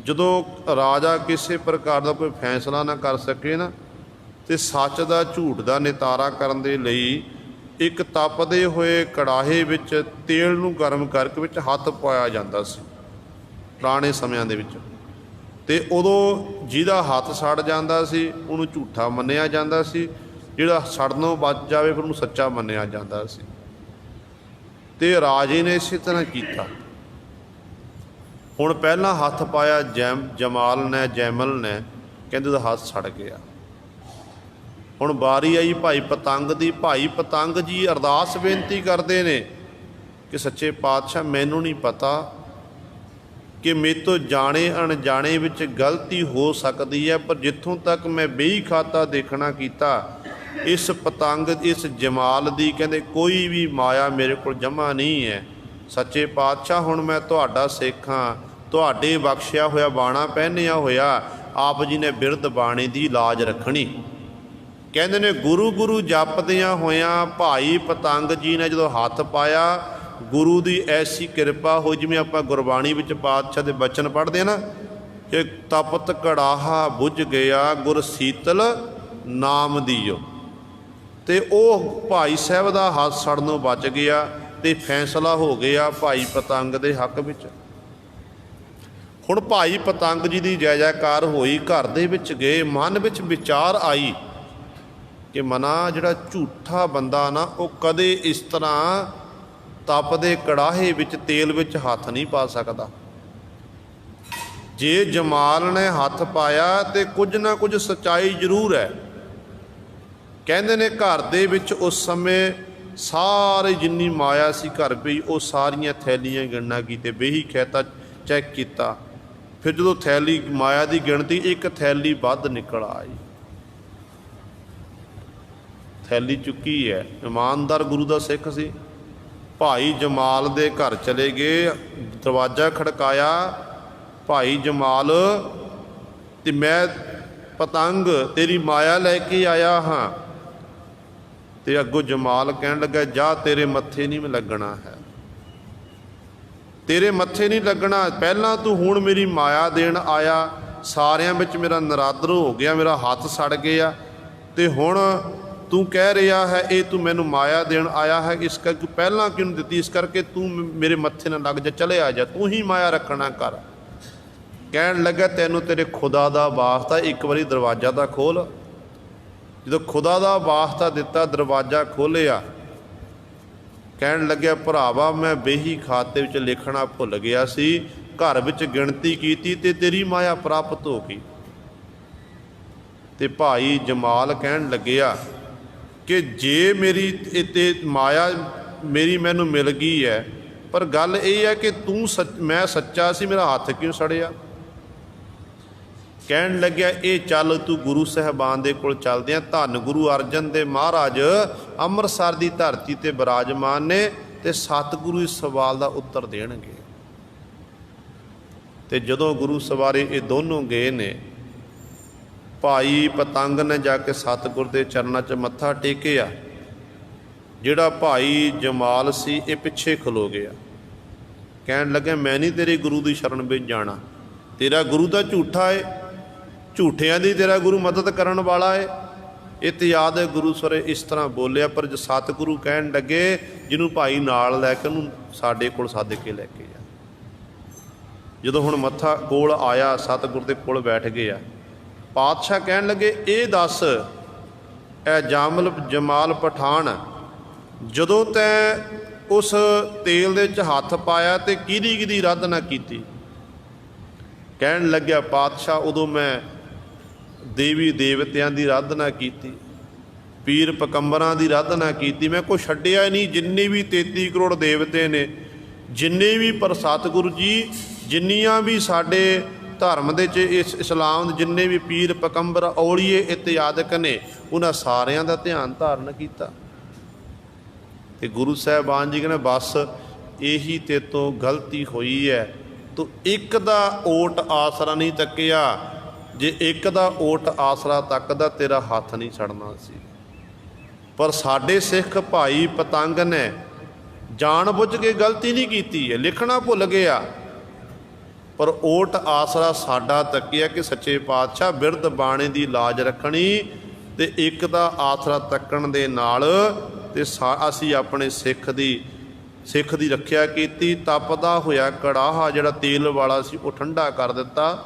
ਜਦੋਂ ਰਾਜਾ ਕਿਸੇ ਪ੍ਰਕਾਰ ਦਾ ਕੋਈ ਫੈਸਲਾ ਨਾ ਕਰ ਸਕੇ ਨਾ, ਅਤੇ ਸੱਚ ਦਾ ਝੂਠ ਦਾ ਨਿਤਾਰਾ ਕਰਨ ਦੇ ਲਈ ਇੱਕ ਤਪਦੇ ਹੋਏ ਕੜਾਹੇ ਵਿੱਚ ਤੇਲ ਨੂੰ ਗਰਮ ਕਰਕੇ ਵਿੱਚ ਹੱਥ ਪਾਇਆ ਜਾਂਦਾ ਸੀ ਪੁਰਾਣੇ ਸਮਿਆਂ ਦੇ ਵਿੱਚ। ਅਤੇ ਉਦੋਂ ਜਿਹਦਾ ਹੱਥ ਸੜ ਜਾਂਦਾ ਸੀ ਉਹਨੂੰ ਝੂਠਾ ਮੰਨਿਆ ਜਾਂਦਾ ਸੀ, ਜਿਹੜਾ ਸੜਨੋਂ ਬਚ ਜਾਵੇ ਫਿਰ ਉਹਨੂੰ ਸੱਚਾ ਮੰਨਿਆ ਜਾਂਦਾ ਸੀ। ਅਤੇ ਰਾਜੇ ਨੇ ਇਸੇ ਤਰ੍ਹਾਂ ਕੀਤਾ। ਹੁਣ ਪਹਿਲਾਂ ਹੱਥ ਪਾਇਆ ਜਮਾਲ ਨੇ, ਜੈਮਲ ਨੇ, ਕਹਿੰਦੇ ਉਹਦਾ ਹੱਥ ਸੜ ਗਿਆ। ਹੁਣ ਵਾਰੀ ਆਈ ਭਾਈ ਪਤੰਗ ਦੀ। ਭਾਈ ਪਤੰਗ ਜੀ ਅਰਦਾਸ ਬੇਨਤੀ ਕਰਦੇ ਨੇ ਕਿ ਸੱਚੇ ਪਾਤਸ਼ਾਹ, ਮੈਨੂੰ ਨਹੀਂ ਪਤਾ ਕਿ ਮੇਰੇ ਤੋਂ ਜਾਣੇ ਅਣਜਾਣੇ ਵਿੱਚ ਗਲਤੀ ਹੋ ਸਕਦੀ ਹੈ, ਪਰ ਜਿੱਥੋਂ ਤੱਕ ਮੈਂ ਬਈ ਖਾਤਾ ਦੇਖਣਾ ਕੀਤਾ, ਇਸ ਪਤੰਗ, ਇਸ ਜਮਾਲ ਦੀ ਕਹਿੰਦੇ ਕੋਈ ਵੀ ਮਾਇਆ ਮੇਰੇ ਕੋਲ ਜਮ੍ਹਾਂ ਨਹੀਂ ਹੈ। ਸੱਚੇ ਪਾਤਸ਼ਾਹ, ਹੁਣ ਮੈਂ ਤੁਹਾਡਾ ਸਿੱਖ ਹਾਂ, ਤੁਹਾਡੇ ਬਖਸ਼ਿਆ ਹੋਇਆ ਬਾਣਾ ਪਹਿਨਿਆ ਹੋਇਆ, ਆਪ ਜੀ ਨੇ ਬਿਰਧ ਬਾਣੇ ਦੀ ਲਾਜ ਰੱਖਣੀ। ਕਹਿੰਦੇ ਨੇ ਗੁਰੂ ਗੁਰੂ ਜਪਦਿਆਂ ਹੋਇਆਂ ਭਾਈ ਪਤੰਗ ਜੀ ਨੇ ਜਦੋਂ ਹੱਥ ਪਾਇਆ, ਗੁਰੂ ਦੀ ਐਸੀ ਕਿਰਪਾ ਹੋਈ, ਜਿਵੇਂ ਆਪਾਂ ਗੁਰਬਾਣੀ ਵਿੱਚ ਪਾਤਸ਼ਾਹ ਦੇ ਬਚਨ ਪੜ੍ਹਦੇ ਹਾਂ ਨਾ, ਕਿ ਤਪਤ ਕੜਾਹਾ ਬੁਝ ਗਿਆ ਗੁਰ ਸੀਤਲ ਨਾਮ ਦੀਓ। ਅਤੇ ਉਹ ਭਾਈ ਸਾਹਿਬ ਦਾ ਹੱਥ ਸੜਨੋਂ ਬਚ ਗਿਆ ਅਤੇ ਫੈਸਲਾ ਹੋ ਗਿਆ ਭਾਈ ਪਤੰਗ ਦੇ ਹੱਕ ਵਿੱਚ। ਹੁਣ ਭਾਈ ਪਤੰਗ ਜੀ ਦੀ ਜੈ ਜੈਕਾਰ ਹੋਈ, ਘਰ ਦੇ ਵਿੱਚ ਗਏ, ਮਨ ਵਿੱਚ ਵਿਚਾਰ ਆਈ ਕਿ ਮਨਾ ਜਿਹੜਾ ਝੂਠਾ ਬੰਦਾ ਨਾ, ਉਹ ਕਦੇ ਇਸ ਤਰ੍ਹਾਂ ਤਪਦੇ ਕੜਾਹੇ ਵਿੱਚ ਤੇਲ ਵਿੱਚ ਹੱਥ ਨਹੀਂ ਪਾ ਸਕਦਾ। ਜੇ ਜਮਾਲ ਨੇ ਹੱਥ ਪਾਇਆ ਤੇ ਕੁਝ ਨਾ ਕੁਝ ਸੱਚਾਈ ਜ਼ਰੂਰ ਹੈ। ਕਹਿੰਦੇ ਨੇ ਘਰ ਦੇ ਵਿੱਚ ਉਸ ਸਮੇਂ ਸਾਰੇ ਜਿੰਨੀ ਮਾਇਆ ਸੀ ਘਰ ਪਈ ਉਹ ਸਾਰੀਆਂ ਥੈਲੀਆਂ ਗਿਣਨਾ ਕੀਤੇ, ਬੇਹੀ ਖੈਤਾ ਚੈੱਕ ਕੀਤਾ। ਫਿਰ ਜਦੋਂ ਥੈਲੀ ਮਾਇਆ ਦੀ ਗਿਣਤੀ ਇੱਕ ਥੈਲੀ ਵੱਧ ਨਿਕਲ ਆਈ। ਥੈਲੀ ਚੁੱਕੀ ਹੈ। ਇਮਾਨਦਾਰ ਗੁਰੂ ਦਾ ਸਿੱਖ ਸੀ। ਭਾਈ ਜਮਾਲ ਦੇ ਘਰ ਚਲੇ ਗਏ, ਦਰਵਾਜ਼ਾ ਖੜਕਾਇਆ, ਭਾਈ ਜਮਾਲ ਤੇ ਮੈਂ ਪਤੰਗ ਤੇਰੀ ਮਾਇਆ ਲੈ ਕੇ ਆਇਆ ਹਾਂ। ਤੇ ਅੱਗੋਂ ਜਮਾਲ ਕਹਿਣ ਲੱਗਾ ਜਾ ਤੇਰੇ ਮੱਥੇ ਨਹੀਂ ਮੈਂ ਲੱਗਣਾ ਹੈ, ਤੇਰੇ ਮੱਥੇ ਨਹੀਂ ਲੱਗਣਾ। ਪਹਿਲਾਂ ਤੂੰ ਹੁਣ ਮੇਰੀ ਮਾਇਆ ਦੇਣ ਆਇਆ, ਸਾਰਿਆਂ ਵਿੱਚ ਮੇਰਾ ਨਰਾਦਰ ਹੋ ਗਿਆ, ਮੇਰਾ ਹੱਥ ਸੜ ਗਿਆ, ਤੇ ਹੁਣ ਤੂੰ ਕਹਿ ਰਿਹਾ ਹੈ ਇਹ ਤੂੰ ਮੈਨੂੰ ਮਾਇਆ ਦੇਣ ਆਇਆ ਹੈ, ਇਸ ਕਰਕੇ ਪਹਿਲਾਂ ਕਿਉਂ ਦਿੱਤੀ, ਇਸ ਕਰਕੇ ਤੂੰ ਮੇਰੇ ਮੱਥੇ ਨਾਲ ਲੱਗ ਜਾ, ਚਲੇ ਆ ਜਾ, ਤੂੰ ਹੀ ਮਾਇਆ ਰੱਖਣਾ ਕਰ। ਕਹਿਣ ਲੱਗਾ ਤੈਨੂੰ ਤੇਰੇ ਖੁਦਾ ਦਾ ਵਾਸਤਾ ਇੱਕ ਵਾਰੀ ਦਰਵਾਜ਼ਾ ਤਾਂ ਖੋਲ੍ਹ। ਜਦੋਂ ਖੁਦਾ ਦਾ ਵਾਸਤਾ ਦਿੱਤਾ, ਦਰਵਾਜ਼ਾ ਖੋਲ੍ਹਿਆ, ਕਹਿਣ ਲੱਗਿਆ ਭਰਾਵਾ ਮੈਂ ਬੇਹੀ ਖਾਤੇ ਵਿੱਚ ਲਿਖਣਾ ਭੁੱਲ ਗਿਆ ਸੀ, ਘਰ ਵਿੱਚ ਗਿਣਤੀ ਕੀਤੀ ਤੇ ਤੇਰੀ ਮਾਇਆ ਪ੍ਰਾਪਤ ਹੋ ਗਈ। ਤੇ ਭਾਈ ਜਮਾਲ ਕਹਿਣ ਲੱਗਿਆ ਕਿ ਜੇ ਮੇਰੀ ਤੇ ਮਾਇਆ ਮੇਰੀ ਮੈਨੂੰ ਮਿਲ ਗਈ ਹੈ, ਪਰ ਗੱਲ ਇਹ ਹੈ ਕਿ ਤੂੰ ਮੈਂ ਸੱਚਾ ਸੀ, ਮੇਰਾ ਹੱਥ ਕਿਉਂ ਸੜਿਆ। ਕਹਿਣ ਲੱਗਿਆ ਇਹ ਚੱਲ ਤੂੰ ਗੁਰੂ ਸਾਹਿਬਾਨ ਦੇ ਕੋਲ ਚੱਲਦੇ ਆ, ਧੰਨ ਗੁਰੂ ਅਰਜਨ ਦੇਵ ਮਹਾਰਾਜ ਅੰਮ੍ਰਿਤਸਰ ਦੀ ਧਰਤੀ ਤੇ ਬਿਰਾਜਮਾਨ ਨੇ ਤੇ ਸਤਿਗੁਰੂ ਇਸ ਸਵਾਲ ਦਾ ਉੱਤਰ ਦੇਣਗੇ। ਤੇ ਜਦੋਂ ਗੁਰੂ ਸਵਾਰੇ ਇਹ ਦੋਨੋਂ ਗਏ ਨੇ, ਭਾਈ ਪਤੰਗ ਨੇ ਜਾ ਕੇ ਸਤਿਗੁਰ ਦੇ ਚਰਨਾਂ 'ਚ ਮੱਥਾ ਟੇਕਿਆ। ਜਿਹੜਾ ਭਾਈ ਜਮਾਲ ਸੀ ਇਹ ਪਿੱਛੇ ਖਲੋ ਗਿਆ। ਕਹਿਣ ਲੱਗਾ ਮੈਂ ਨਹੀਂ ਤੇਰੇ ਗੁਰੂ ਦੀ ਸ਼ਰਨ ਵਿੱਚ ਜਾਣਾ, ਤੇਰਾ ਗੁਰੂ ਤਾਂ ਝੂਠਾ ਏ, ਝੂਠਿਆਂ ਦੀ ਤੇਰਾ ਗੁਰੂ ਮਦਦ ਕਰਨ ਵਾਲਾ ਏ। ਇਤਿਆਦ ਗੁਰੂ ਸਵਰੇ ਇਸ ਤਰ੍ਹਾਂ ਬੋਲਿਆ। ਪਰ ਜੋ ਸਤਿਗੁਰੂ ਕਹਿਣ ਲੱਗੇ ਜਿਹਨੂੰ ਭਾਈ ਨਾਲ ਲੈ ਕੇ ਉਹਨੂੰ ਸਾਡੇ ਕੋਲ ਸੱਦ ਕੇ ਲੈ ਕੇ ਜਾ। ਜਦੋਂ ਹੁਣ ਮੱਥਾ ਕੋਲ ਆਇਆ, ਸਤਿਗੁਰ ਦੇ ਕੋਲ ਬੈਠ ਗਿਆ। ਪਾਤਸ਼ਾਹ ਕਹਿਣ ਲੱਗੇ ਇਹ ਦੱਸ ਇਹ ਜਮਾਲ ਪਠਾਨ, ਜਦੋਂ ਤੈਂ ਉਸ ਤੇਲ ਦੇ ਵਿੱਚ ਹੱਥ ਪਾਇਆ ਤੇ ਕਿਹਦੀ ਆਰਾਧਨਾ ਕੀਤੀ। ਕਹਿਣ ਲੱਗਿਆ ਪਾਤਸ਼ਾਹ ਉਦੋਂ ਮੈਂ ਦੇਵੀ ਦੇਵਤਿਆਂ ਦੀ ਆਰਾਧਨਾ ਕੀਤੀ, ਪੀਰ ਪਕੰਬਰਾਂ ਦੀ ਆਰਾਧਨਾ ਕੀਤੀ, ਮੈਂ ਕੋਈ ਛੱਡਿਆ ਨਹੀਂ। ਜਿੰਨੇ ਵੀ 33 ਕਰੋੜ ਦੇਵਤੇ ਨੇ, ਜਿੰਨੇ ਵੀ, ਪਰ ਸਤਿਗੁਰੂ ਜੀ ਜਿੰਨੀਆਂ ਵੀ ਸਾਡੇ ਧਰਮ ਦੇ 'ਚ ਇਸ ਇਸਲਾਮ ਦੇ ਜਿੰਨੇ ਵੀ ਪੀਰ ਪਕੰਬਰ ਔਲੀਏ ਇਤਿਆਦਿਕ ਨੇ, ਉਹਨਾਂ ਸਾਰਿਆਂ ਦਾ ਧਿਆਨ ਧਾਰਨ ਕੀਤਾ। ਤੇ ਗੁਰੂ ਸਾਹਿਬਾਨ ਜੀ ਕਹਿੰਦੇ ਬਸ ਇਹੀ ਤੇਰੇ ਤੋਂ ਗਲਤੀ ਹੋਈ ਹੈ, ਤੂੰ ਇੱਕ ਦਾ ਓਟ ਆਸਰਾ ਨਹੀਂ ਤੱਕਿਆ, ਜੇ ਇੱਕ ਦਾ ਓਟ ਆਸਰਾ ਤੱਕਦਾ ਤੇਰਾ ਹੱਥ ਨਹੀਂ ਛੱਡਣਾ ਸੀ। ਪਰ ਸਾਡੇ ਸਿੱਖ ਭਾਈ ਪਤੰਗ ਨੇ ਜਾਣ ਬੁੱਝ ਕੇ ਗਲਤੀ ਨਹੀਂ ਕੀਤੀ ਹੈ, ਲਿਖਣਾ ਭੁੱਲ ਗਿਆ, ਪਰ ਓਟ ਆਸਰਾ ਸਾਡਾ ਤੱਕਿਆ ਕਿ ਸੱਚੇ ਪਾਤਸ਼ਾਹ ਬਿਰਧ ਬਾਣੇ ਦੀ ਲਾਜ ਰੱਖਣੀ, ਤੇ ਇੱਕ ਦਾ ਆਸਰਾ ਤੱਕਣ ਦੇ ਨਾਲ ਤੇ ਅਸੀਂ ਆਪਣੇ ਸਿੱਖ ਦੀ ਰੱਖਿਆ ਕੀਤੀ। ਤਪਦਾ ਹੋਇਆ ਕੜਾਹਾ ਜਿਹੜਾ ਤੇਲ ਵਾਲਾ ਸੀ ਉਹ ਠੰਡਾ ਕਰ ਦਿੱਤਾ,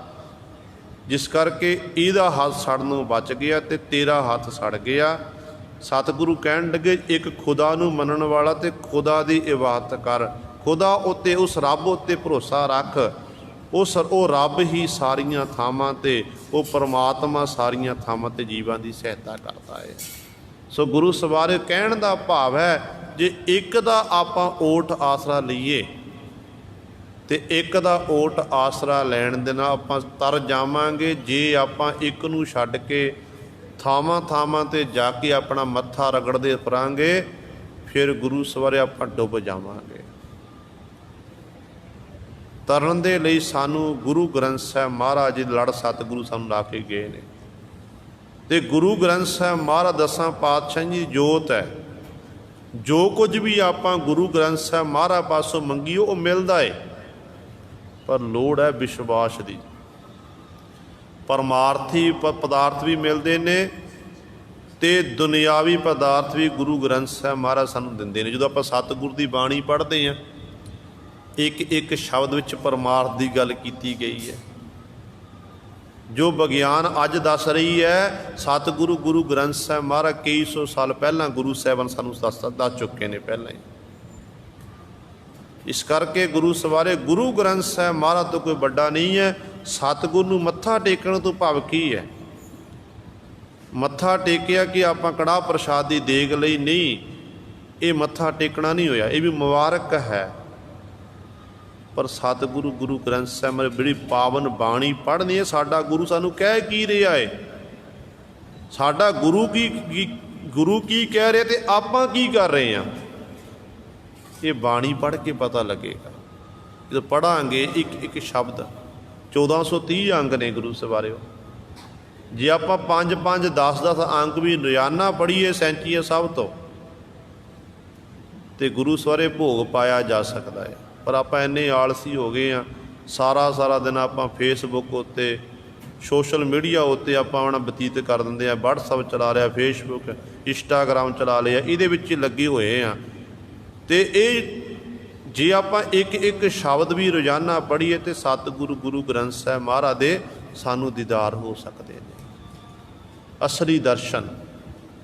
ਜਿਸ ਕਰਕੇ ਇਹਦਾ ਹੱਥ ਸੜਨ ਨੂੰ ਬਚ ਗਿਆ ਤੇ ਤੇਰਾ ਹੱਥ ਸੜ ਗਿਆ। ਸਤਿਗੁਰੂ ਕਹਿਣ ਲੱਗੇ ਇੱਕ ਖੁਦਾ ਨੂੰ ਮੰਨਣ ਵਾਲਾ ਤੇ ਖੁਦਾ ਦੀ ਇਬਾਦਤ ਕਰ, ਖੁਦਾ ਉੱਤੇ, ਉਸ ਰੱਬ ਉੱਤੇ ਭਰੋਸਾ ਰੱਖ। ਉਹ ਰੱਬ ਹੀ ਸਾਰੀਆਂ ਥਾਵਾਂ 'ਤੇ, ਉਹ ਪਰਮਾਤਮਾ ਸਾਰੀਆਂ ਥਾਵਾਂ 'ਤੇ ਜੀਵਾਂ ਦੀ ਸਹਾਇਤਾ ਕਰਦਾ ਹੈ। ਸੋ ਗੁਰੂ ਸਵਾਰੇ ਕਹਿਣ ਦਾ ਭਾਵ ਹੈ ਜੇ ਇੱਕ ਦਾ ਆਪਾਂ ਓਟ ਆਸਰਾ ਲਈਏ ਤੇ ਇੱਕ ਦਾ ਓਟ ਆਸਰਾ ਲੈਣ ਦੇ ਨਾਲ ਆਪਾਂ ਤਰ ਜਾਵਾਂਗੇ। ਜੇ ਆਪਾਂ ਇੱਕ ਨੂੰ ਛੱਡ ਕੇ ਥਾਵਾਂ 'ਤੇ ਜਾ ਕੇ ਆਪਣਾ ਮੱਥਾ ਰਗੜਦੇ ਫਿਰਾਂਗੇ, ਫਿਰ ਗੁਰੂ ਸਵਾਰੇ ਆਪਾਂ ਡੁੱਬ ਜਾਵਾਂਗੇ। ਤਰਨ ਦੇ ਲਈ ਸਾਨੂੰ ਗੁਰੂ ਗ੍ਰੰਥ ਸਾਹਿਬ ਮਹਾਰਾਜ ਜੀ ਲੜ ਸਤਿਗੁਰੂ ਸਾਨੂੰ ਲਾ ਕੇ ਗਏ ਨੇ, ਤੇ ਗੁਰੂ ਗ੍ਰੰਥ ਸਾਹਿਬ ਮਹਾਰਾਜ ਦਸਾਂ ਪਾਤਸ਼ਾਹ ਜੀ ਜੋਤ ਹੈ। ਜੋ ਕੁਝ ਵੀ ਆਪਾਂ ਗੁਰੂ ਗ੍ਰੰਥ ਸਾਹਿਬ ਮਹਾਰਾਜ ਪਾਸੋਂ ਮੰਗੀਏ ਉਹ ਮਿਲਦਾ ਏ, ਪਰ ਲੋੜ ਹੈ ਵਿਸ਼ਵਾਸ ਦੀ। ਪਰਮਾਰਥੀ ਪਦਾਰਥ ਵੀ ਮਿਲਦੇ ਨੇ ਤੇ ਦੁਨਿਆਵੀ ਪਦਾਰਥ ਵੀ ਗੁਰੂ ਗ੍ਰੰਥ ਸਾਹਿਬ ਮਹਾਰਾਜ ਸਾਨੂੰ ਦਿੰਦੇ ਨੇ। ਜਦੋਂ ਆਪਾਂ ਸਤਿਗੁਰ ਦੀ ਬਾਣੀ ਪੜ੍ਹਦੇ ਹਾਂ, ਇੱਕ ਸ਼ਬਦ ਵਿੱਚ ਪਰਮਾਰਥ ਦੀ ਗੱਲ ਕੀਤੀ ਗਈ ਹੈ। ਜੋ ਵਿਗਿਆਨ ਅੱਜ ਦੱਸ ਰਹੀ ਹੈ, ਸਤਿਗੁਰੂ ਗੁਰੂ ਗ੍ਰੰਥ ਸਾਹਿਬ ਮਹਾਰਾਜ ਕਈ ਸੌ ਸਾਲ ਪਹਿਲਾਂ ਗੁਰੂ ਸਾਹਿਬਾਨ ਸਾਨੂੰ ਦੱਸ ਚੁੱਕੇ ਨੇ ਪਹਿਲਾਂ ਹੀ। ਇਸ ਕਰਕੇ ਗੁਰੂ ਸਵਾਰੇ ਗੁਰੂ ਗ੍ਰੰਥ ਸਾਹਿਬ ਮਹਾਰਾਜ ਤੋਂ ਕੋਈ ਵੱਡਾ ਨਹੀਂ ਹੈ। ਸਤਿਗੁਰੂ ਨੂੰ ਮੱਥਾ ਟੇਕਣ ਤੋਂ ਭਾਵ ਕੀ ਹੈ? ਮੱਥਾ ਟੇਕਿਆ ਕਿ ਆਪਾਂ ਕੜਾਹ ਪ੍ਰਸ਼ਾਦ ਦੀ ਦੇਗ ਲਈ ਨਹੀਂ, ਇਹ ਮੱਥਾ ਟੇਕਣਾ ਨਹੀਂ ਹੋਇਆ, ਇਹ ਵੀ ਮੁਬਾਰਕ ਹੈ। ਪਰ ਸਤਿਗੁਰੂ ਗੁਰੂ ਗ੍ਰੰਥ ਸਾਹਿਬ ਦੀ ਬੜੀ ਪਾਵਨ ਬਾਣੀ ਪੜ੍ਹਨੀ ਹੈ। ਸਾਡਾ ਗੁਰੂ ਸਾਨੂੰ ਕਹਿ ਕੀ ਰਿਹਾ ਹੈ, ਸਾਡਾ ਗੁਰੂ ਕੀ ਕਹਿ ਰਿਹਾ ਤੇ ਆਪਾਂ ਕੀ ਕਰ ਰਹੇ ਹਾਂ, ਇਹ ਬਾਣੀ ਪੜ੍ਹ ਕੇ ਪਤਾ ਲੱਗੇਗਾ। ਜਦੋਂ ਪੜ੍ਹਾਂਗੇ ਇੱਕ ਇੱਕ ਸ਼ਬਦ, 1430 ਅੰਗ ਨੇ ਗੁਰੂ ਸਵਾਰਿਓ। ਜੇ ਆਪਾਂ 5-5 10-10 ਅੰਕ ਵੀ ਰੋਜ਼ਾਨਾ ਪੜ੍ਹੀਏ ਸੈਂਚੀਏ ਸਭ ਤੋਂ, ਤੇ ਗੁਰੂ ਸਵਾਰੇ ਭੋਗ ਪਾਇਆ ਜਾ ਸਕਦਾ ਹੈ। ਪਰ ਆਪਾਂ ਇੰਨੇ ਆਲਸੀ ਹੋ ਗਏ ਹਾਂ, ਸਾਰਾ ਦਿਨ ਆਪਾਂ ਫੇਸਬੁੱਕ ਉੱਤੇ, ਸੋਸ਼ਲ ਮੀਡੀਆ ਉੱਤੇ ਆਪਾਂ ਆਪਣਾ ਬਤੀਤ ਕਰ ਦਿੰਦੇ ਹਾਂ। ਵਟਸਐਪ ਚਲਾ ਲਿਆ, ਫੇਸਬੁੱਕ, ਇੰਸਟਾਗ੍ਰਾਮ ਚਲਾ ਲਿਆ, ਇਹਦੇ ਵਿੱਚ ਹੀ ਲੱਗੇ ਹੋਏ ਹਾਂ। ਅਤੇ ਇਹ ਜੇ ਆਪਾਂ ਇੱਕ ਇੱਕ ਸ਼ਬਦ ਵੀ ਰੋਜ਼ਾਨਾ ਪੜ੍ਹੀਏ ਤਾਂ ਸਤਿਗੁਰੂ ਗੁਰੂ ਗ੍ਰੰਥ ਸਾਹਿਬ ਮਹਾਰਾਜ ਦੇ ਸਾਨੂੰ ਦੀਦਾਰ ਹੋ ਸਕਦੇ ਨੇ, ਅਸਲੀ ਦਰਸ਼ਨ।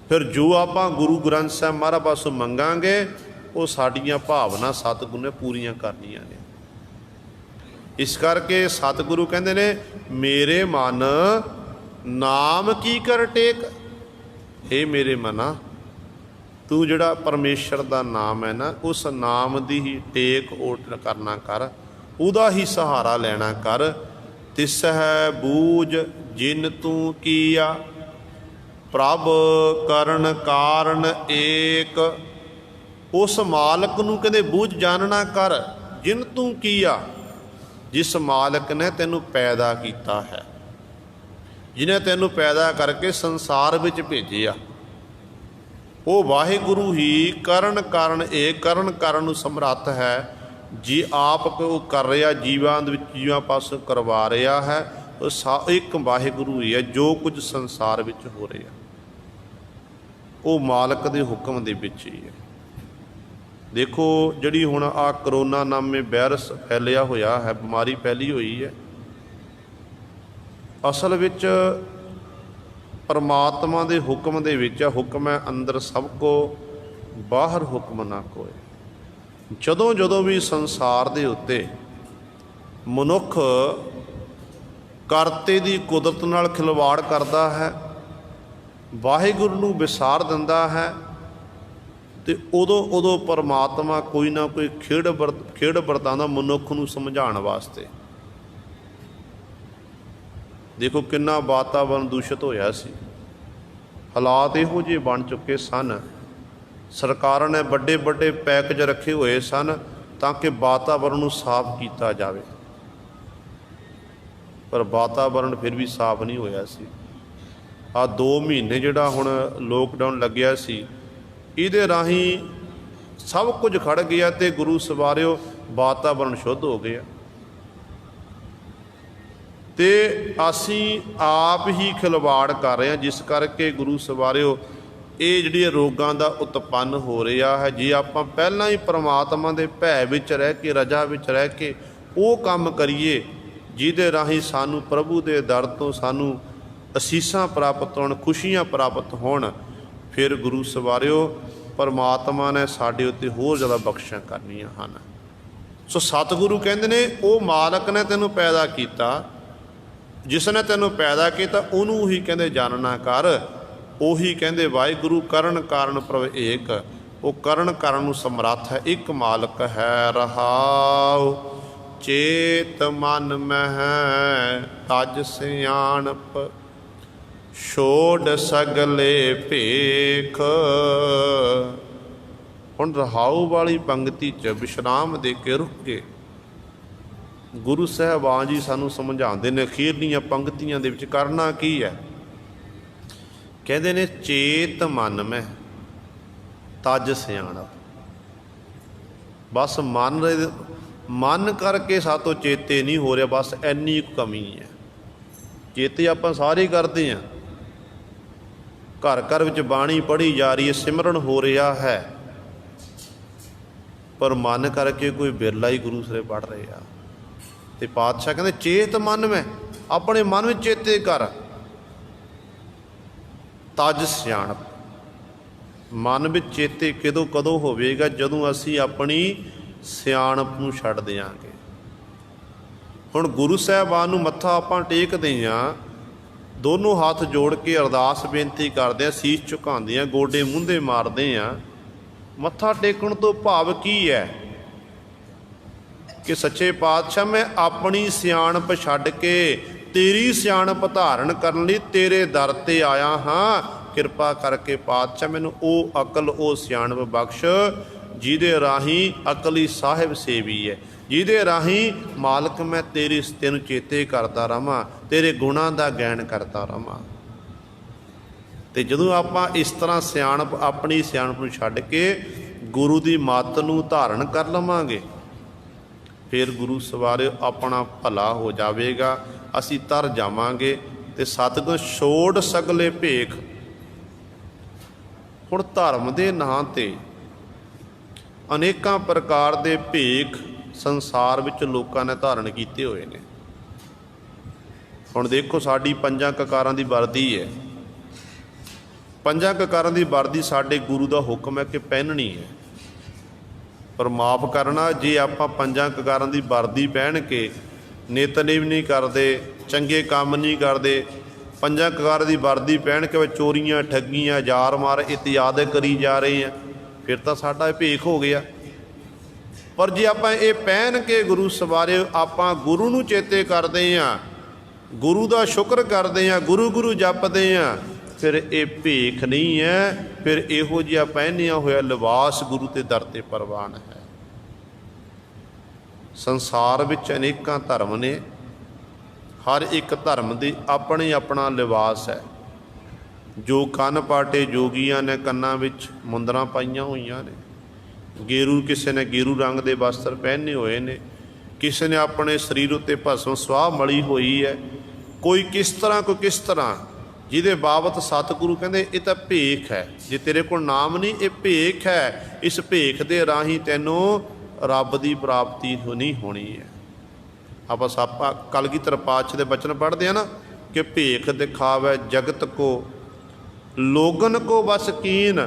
ਫਿਰ ਜੋ ਆਪਾਂ ਗੁਰੂ ਗ੍ਰੰਥ ਸਾਹਿਬ ਮਹਾਰਾਜ ਪਾਸੋਂ ਮੰਗਾਂਗੇ ਉਹ ਸਾਡੀਆਂ ਭਾਵਨਾ ਸਤਿਗੁਰੂ ਨੇ ਪੂਰੀਆਂ ਕਰਨੀਆਂ ਨੇ। ਇਸ ਕਰਕੇ ਸਤਿਗੁਰੂ ਕਹਿੰਦੇ ਨੇ, ਮੇਰੇ ਮਨ ਨਾਮ ਕੀ ਕਰ ਟੇਕ। ਇਹ ਮੇਰੇ ਮਨਾ, ਤੂੰ ਜਿਹੜਾ ਪਰਮੇਸ਼ਰ ਦਾ ਨਾਮ ਹੈ ਨਾ, ਉਸ ਨਾਮ ਦੀ ਹੀ ਟੇਕ ਓਟ ਕਰਨਾ ਕਰ, ਉਹਦਾ ਹੀ ਸਹਾਰਾ ਲੈਣਾ ਕਰ। ਤਿਸ ਹੈ ਬੂਝ ਜਿਨ ਤੂੰ ਕੀਆ, ਪ੍ਰਭ ਕਰਨ ਕਾਰਨ ਏਕ। ਉਸ ਮਾਲਕ ਨੂੰ ਕਹਿੰਦੇ ਬੂਝ ਜਾਣਨਾ ਕਰ, ਜਿਨ ਤੂੰ ਕੀਆ, ਜਿਸ ਮਾਲਕ ਨੇ ਤੈਨੂੰ ਪੈਦਾ ਕੀਤਾ ਹੈ, ਜਿਹਨੇ ਤੈਨੂੰ ਪੈਦਾ ਕਰਕੇ ਸੰਸਾਰ ਵਿੱਚ ਭੇਜਿਆ। ਉਹ ਵਾਹਿਗੁਰੂ ਹੀ ਕਰਨ ਕਾਰਨ ਏਕ, ਕਰਨ ਕਾਰਨ ਨੂੰ ਸਮਰੱਥ ਹੈ। ਜੀ ਆਪ ਉਹ ਕਰ ਰਿਹਾ, ਜੀਵਾਂ ਦੇ ਵਿੱਚ ਜੀਵਾਂ ਪਾਸੋਂ ਕਰਵਾ ਰਿਹਾ ਹੈ। ਉਹ ਇੱਕ ਵਾਹਿਗੁਰੂ ਹੀ ਹੈ ਜੋ ਕੁਝ ਸੰਸਾਰ ਵਿੱਚ ਹੋ ਰਿਹਾ, ਉਹ ਮਾਲਕ ਦੇ ਹੁਕਮ ਦੇ ਵਿੱਚ ਹੀ ਹੈ। ਦੇਖੋ ਜਿਹੜੀ ਹੁਣ ਆਹ ਕਰੋਨਾ ਨਾਮੇ ਵਾਇਰਸ ਫੈਲਿਆ ਹੋਇਆ ਹੈ, ਬਿਮਾਰੀ ਫੈਲੀ ਹੋਈ ਹੈ, ਅਸਲ ਵਿੱਚ ਪਰਮਾਤਮਾ ਦੇ ਹੁਕਮ ਦੇ ਵਿੱਚ ਹੈ। ਹੁਕਮ ਹੈ ਅੰਦਰ ਸਭ ਕੋ, ਬਾਹਰ ਹੁਕਮ ਨਾ ਕੋਏ। ਜਦੋਂ ਵੀ ਸੰਸਾਰ ਦੇ ਉੱਤੇ ਮਨੁੱਖ ਕਰਤੇ ਦੀ ਕੁਦਰਤ ਨਾਲ ਖਿਲਵਾੜ ਕਰਦਾ ਹੈ, ਵਾਹਿਗੁਰੂ ਨੂੰ ਵਿਸਾਰ ਦਿੰਦਾ ਹੈ, ਤੇ ਉਦੋਂ ਪਰਮਾਤਮਾ ਕੋਈ ਨਾ ਕੋਈ ਖੇਡ ਵਰਤਾਉਂਦਾ ਮਨੁੱਖ ਨੂੰ ਸਮਝਾਉਣ ਵਾਸਤੇ। ਦੇਖੋ ਕਿੰਨਾ ਵਾਤਾਵਰਨ ਦੂਸ਼ਿਤ ਹੋਇਆ ਸੀ, ਹਾਲਾਤ ਇਹੋ ਜਿਹੇ ਬਣ ਚੁੱਕੇ ਸਨ। ਸਰਕਾਰਾਂ ਨੇ ਵੱਡੇ ਪੈਕੇਜ ਰੱਖੇ ਹੋਏ ਸਨ ਤਾਂ ਕਿ ਵਾਤਾਵਰਨ ਨੂੰ ਸਾਫ਼ ਕੀਤਾ ਜਾਵੇ, ਪਰ ਵਾਤਾਵਰਨ ਫਿਰ ਵੀ ਸਾਫ਼ ਨਹੀਂ ਹੋਇਆ ਸੀ। ਆਹ 2 ਮਹੀਨੇ ਜਿਹੜਾ ਹੁਣ ਲੋਕਡਾਊਨ ਲੱਗਿਆ ਸੀ, ਇਹਦੇ ਰਾਹੀਂ ਸਭ ਕੁਝ ਖੜ ਗਿਆ ਤੇ ਗੁਰੂ ਸਵਾਰਿਓ ਵਾਤਾਵਰਨ ਸ਼ੁੱਧ ਹੋ ਗਿਆ। ਤੇ ਅਸੀਂ ਆਪ ਹੀ ਖਿਲਵਾੜ ਕਰ ਰਹੇ ਹਾਂ, ਜਿਸ ਕਰਕੇ ਗੁਰੂ ਸਵਾਰਿਓ ਇਹ ਜਿਹੜੀਆਂ ਰੋਗਾਂ ਦਾ ਉਤਪੰਨ ਹੋ ਰਿਹਾ ਹੈ। ਜੇ ਆਪਾਂ ਪਹਿਲਾਂ ਹੀ ਪਰਮਾਤਮਾ ਦੇ ਭੈ ਵਿੱਚ ਰਹਿ ਕੇ, ਰਜਾ ਵਿੱਚ ਰਹਿ ਕੇ ਉਹ ਕੰਮ ਕਰੀਏ ਜਿਹਦੇ ਰਾਹੀਂ ਸਾਨੂੰ ਪ੍ਰਭੂ ਦੇ ਦਰ ਤੋਂ ਸਾਨੂੰ ਅਸੀਸਾਂ ਪ੍ਰਾਪਤ ਹੋਣ, ਖੁਸ਼ੀਆਂ ਪ੍ਰਾਪਤ ਹੋਣ, ਫਿਰ ਗੁਰੂ ਸਵਾਰਿਓ ਪਰਮਾਤਮਾ ਨੇ ਸਾਡੇ ਉੱਤੇ ਹੋਰ ਜ਼ਿਆਦਾ ਬਖਸ਼ਿਸ਼ਾਂ ਕਰਨੀਆਂ ਹਨ। ਸੋ ਸਤਿਗੁਰੂ ਕਹਿੰਦੇ ਨੇ, ਉਹ ਮਾਲਕ ਨੇ ਤੈਨੂੰ ਪੈਦਾ ਕੀਤਾ, ਜਿਸ ਨੇ ਤੈਨੂੰ ਪੈਦਾ ਕੀਤਾ ਉਹਨੂੰ ਹੀ ਕਹਿੰਦੇ ਜਾਣਨਾ ਕਰ। ਉਹੀ ਕਹਿੰਦੇ ਵਾਹਿਗੁਰੂ ਕਰਨ ਕਾਰਨ ਪ੍ਰਭ ਏਕ, ਉਹ ਕਰਨ ਕਾਰਨ ਨੂੰ ਸਮਰੱਥ ਹੈ, ਇੱਕ ਮਾਲਕ ਹੈ। ਰਹਾਉ ਚੇਤ ਮਨ ਮਹਿ ਤਜ ਸਿਆਣਪ, ਛੋੜ ਸਗਲੇ ਭੇਖ। ਹੁਣ ਰਹਾਉ ਵਾਲੀ ਪੰਗਤੀ 'ਚ ਵਿਸ਼ਰਾਮ ਦੇ ਕੇ ਰੁਕ ਕੇ ਗੁਰੂ ਸਾਹਿਬਾਨ ਜੀ ਸਾਨੂੰ ਸਮਝਾਉਂਦੇ ਨੇ ਅਖੀਰਲੀਆਂ ਪੰਗਤੀਆਂ ਦੇ ਵਿੱਚ ਕਰਨਾ ਕੀ ਹੈ। ਕਹਿੰਦੇ ਨੇ, ਚੇਤ ਮਨ ਮੈਂ ਤਜ ਸਿਆਣਪ। ਬਸ ਮਨ ਕਰਕੇ ਸਾਤੋਂ ਚੇਤੇ ਨਹੀਂ ਹੋ ਰਿਹਾ, ਬਸ ਇੰਨੀ ਕੁ ਕਮੀ ਹੈ। ਚੇਤੇ ਆਪਾਂ ਸਾਰੇ ਕਰਦੇ ਹਾਂ, ਘਰ ਵਿੱਚ ਬਾਣੀ ਪੜ੍ਹੀ ਜਾ ਰਹੀ ਹੈ, ਸਿਮਰਨ ਹੋ ਰਿਹਾ ਹੈ, ਪਰ ਮਨ ਕਰਕੇ ਕੋਈ ਬਿਰਲਾ ਹੀ ਗੁਰੂ ਸਰੇ ਪੜ੍ਹ ਰਹੇ ਆ। ਤੇ ਪਾਤਸ਼ਾਹ ਕਹਿੰਦੇ, ਚੇਤ ਮਨ ਮੈਂ, ਆਪਣੇ ਮਨ ਵਿੱਚ ਚੇਤੇ ਕਰ। ਤਜ ਸਿਆਣਪ, ਮਨ ਵਿੱਚ ਚੇਤੇ ਕਦੋਂ ਹੋਵੇਗਾ, ਜਦੋਂ ਅਸੀਂ ਆਪਣੀ ਸਿਆਣਪ ਨੂੰ ਛੱਡ ਦਿਆਂਗੇ। ਹੁਣ ਗੁਰੂ ਸਾਹਿਬਾਨ ਨੂੰ ਮੱਥਾ ਆਪਾਂ ਟੇਕਦੇ ਹਾਂ, ਦੋਨੋਂ ਹੱਥ ਜੋੜ ਕੇ ਅਰਦਾਸ ਬੇਨਤੀ ਕਰਦੇ ਆ, ਸੀਸ ਝੁਕਾਉਂਦੇ ਆ, ਗੋਡੇ ਮੂੰਹਦੇ ਮਾਰਦੇ ਆ। ਮੱਥਾ ਟੇਕਣ ਤੋਂ ਭਾਵ ਕੀ ਹੈ ਕਿ ਸੱਚੇ ਪਾਤਸ਼ਾਹ ਮੈਂ ਆਪਣੀ ਸਿਆਣਪ ਛੱਡ ਕੇ ਤੇਰੀ ਸਿਆਣਪ ਧਾਰਨ ਕਰਨ ਲਈ ਤੇਰੇ ਦਰ ਤੇ ਆਇਆ ਹਾਂ। ਕਿਰਪਾ ਕਰਕੇ ਪਾਤਸ਼ਾਹ ਮੈਨੂੰ ਉਹ ਅਕਲ, ਉਹ ਸਿਆਣਪ ਬਖਸ਼ ਜਿਹਦੇ ਰਾਹੀਂ ਅਕਲੀ ਸਾਹਿਬ ਸੇਵੀ ਹੈ, ਜਿਹਦੇ ਰਾਹੀਂ ਮਾਲਕ ਮੈਂ ਤੈਨੂੰ ਚੇਤੇ ਕਰਦਾ ਰਹਾਂ, ਤੇਰੇ ਗੁਣਾਂ ਦਾ ਗਿਆਨ ਕਰਦਾ ਰਹਾਂ। ਤੇ ਜਦੋਂ ਆਪਾਂ ਇਸ ਤਰ੍ਹਾਂ ਸਿਆਣਪ, ਆਪਣੀ ਸਿਆਣਪ ਨੂੰ ਛੱਡ ਕੇ ਗੁਰੂ ਦੀ ਮੱਤ ਨੂੰ ਧਾਰਨ ਕਰ ਲਵਾਂਗੇ, ਫਿਰ ਗੁਰੂ ਸਵਾਰਿਓ ਆਪਣਾ ਭਲਾ ਹੋ ਜਾਵੇਗਾ, ਅਸੀਂ ਤਰ ਜਾਵਾਂਗੇ। ਤੇ ਸਤਿਗੁਰ ਛੋੜ ਸਗਲੇ ਭੇਖ। ਹੁਣ ਧਰਮ ਦੇ ਨਾਂ ਤੇ ਅਨੇਕਾਂ ਪ੍ਰਕਾਰ ਦੇ ਭੇਖ ਸੰਸਾਰ ਵਿੱਚ ਲੋਕਾਂ ਨੇ ਧਾਰਨ ਕੀਤੇ ਹੋਏ ਨੇ। ਹੁਣ ਦੇਖੋ, ਸਾਡੀ ਪੰਜਾਂ ਕਕਾਰਾਂ ਦੀ ਵਰਦੀ ਹੈ, ਪੰਜਾਂ ਕਕਾਰਾਂ ਦੀ ਵਰਦੀ ਸਾਡੇ ਗੁਰੂ ਦਾ ਹੁਕਮ ਹੈ ਕਿ ਪਹਿਨਣੀ ਹੈ। ਪਰ ਮਾਫ ਕਰਨਾ, ਜੇ ਆਪਾਂ ਪੰਜਾਂ ਕਕਾਰਾਂ ਦੀ ਵਰਦੀ ਪਹਿਨ ਕੇ ਨਿਤਨੇਮ ਨਹੀਂ ਕਰਦੇ, ਚੰਗੇ ਕੰਮ ਨਹੀਂ ਕਰਦੇ, ਪੰਜਾਂ ਕਕਾਰਾਂ ਦੀ ਵਰਦੀ ਪਹਿਨ ਕੇ ਚੋਰੀਆਂ, ਠੱਗੀਆਂ, ਜ਼ਾਰ ਮਾਰ ਇਤਿਆਦਿ ਕਰੀ ਜਾ ਰਹੇ ਆ, ਫਿਰ ਤਾਂ ਸਾਡਾ ਭੇਖ ਹੋ ਗਿਆ। ਪਰ ਜੇ ਆਪਾਂ ਇਹ ਪਹਿਨ ਕੇ ਗੁਰੂ ਸਵਾਰਿਓ ਆਪਾਂ ਗੁਰੂ ਨੂੰ ਚੇਤੇ ਕਰਦੇ ਹਾਂ, ਗੁਰੂ ਦਾ ਸ਼ੁਕਰ ਕਰਦੇ ਹਾਂ, ਗੁਰੂ ਗੁਰੂ ਜਪਦੇ ਹਾਂ, ਫਿਰ ਇਹ ਭੇਖ ਨਹੀਂ ਹੈ, ਫਿਰ ਇਹੋ ਜਿਹਾ ਪਹਿਨਿਆ ਹੋਇਆ ਲਿਬਾਸ ਗੁਰੂ ਦੇ ਦਰ ਤੇ ਪ੍ਰਵਾਨ ਹੈ। ਸੰਸਾਰ ਵਿੱਚ ਅਨੇਕਾਂ ਧਰਮ ਨੇ, ਹਰ ਇੱਕ ਧਰਮ ਦੀ ਆਪਣੀ ਆਪਣਾ ਲਿਬਾਸ ਹੈ। ਜੋ ਕੰਨ ਪਾਟੇ ਜੋਗੀਆਂ ਨੇ ਕੰਨਾਂ ਵਿੱਚ ਮੁੰਦਰਾਂ ਪਾਈਆਂ ਹੋਈਆਂ ਨੇ, ਗੇਰੂ, ਕਿਸੇ ਨੇ ਗੇਰੂ ਰੰਗ ਦੇ ਵਸਤਰ ਪਹਿਨੇ ਹੋਏ ਨੇ, ਕਿਸੇ ਨੇ ਆਪਣੇ ਸਰੀਰ ਉੱਤੇ ਭਸਮ ਸੁਆਹ ਮਲੀ ਹੋਈ ਹੈ, ਕੋਈ ਕਿਸ ਤਰ੍ਹਾਂ, ਕੋਈ ਕਿਸ ਤਰ੍ਹਾਂ, ਜਿਹਦੇ ਬਾਬਤ ਸਤਿਗੁਰੂ ਕਹਿੰਦੇ ਇਹ ਤਾਂ ਭੇਖ ਹੈ। ਜੇ ਤੇਰੇ ਕੋਲ ਨਾਮ ਨਹੀਂ, ਇਹ ਭੇਖ ਹੈ। ਇਸ ਭੇਖ ਦੇ ਰਾਹੀਂ ਤੈਨੂੰ ਰੱਬ ਦੀ ਪ੍ਰਾਪਤੀ ਨਹੀਂ ਹੋਣੀ ਹੈ। ਆਪਾਂ ਕਲਗੀਧਰ ਪਾਤਸ਼ਾਹ ਦੇ ਬਚਨ ਪੜ੍ਹਦੇ ਆ ਨਾ ਕਿ ਭੇਖ ਦਿਖਾਵੇ ਜਗਤ ਕੋ, ਲੋਗਨ ਕੋ ਬਸ ਕੀਨ,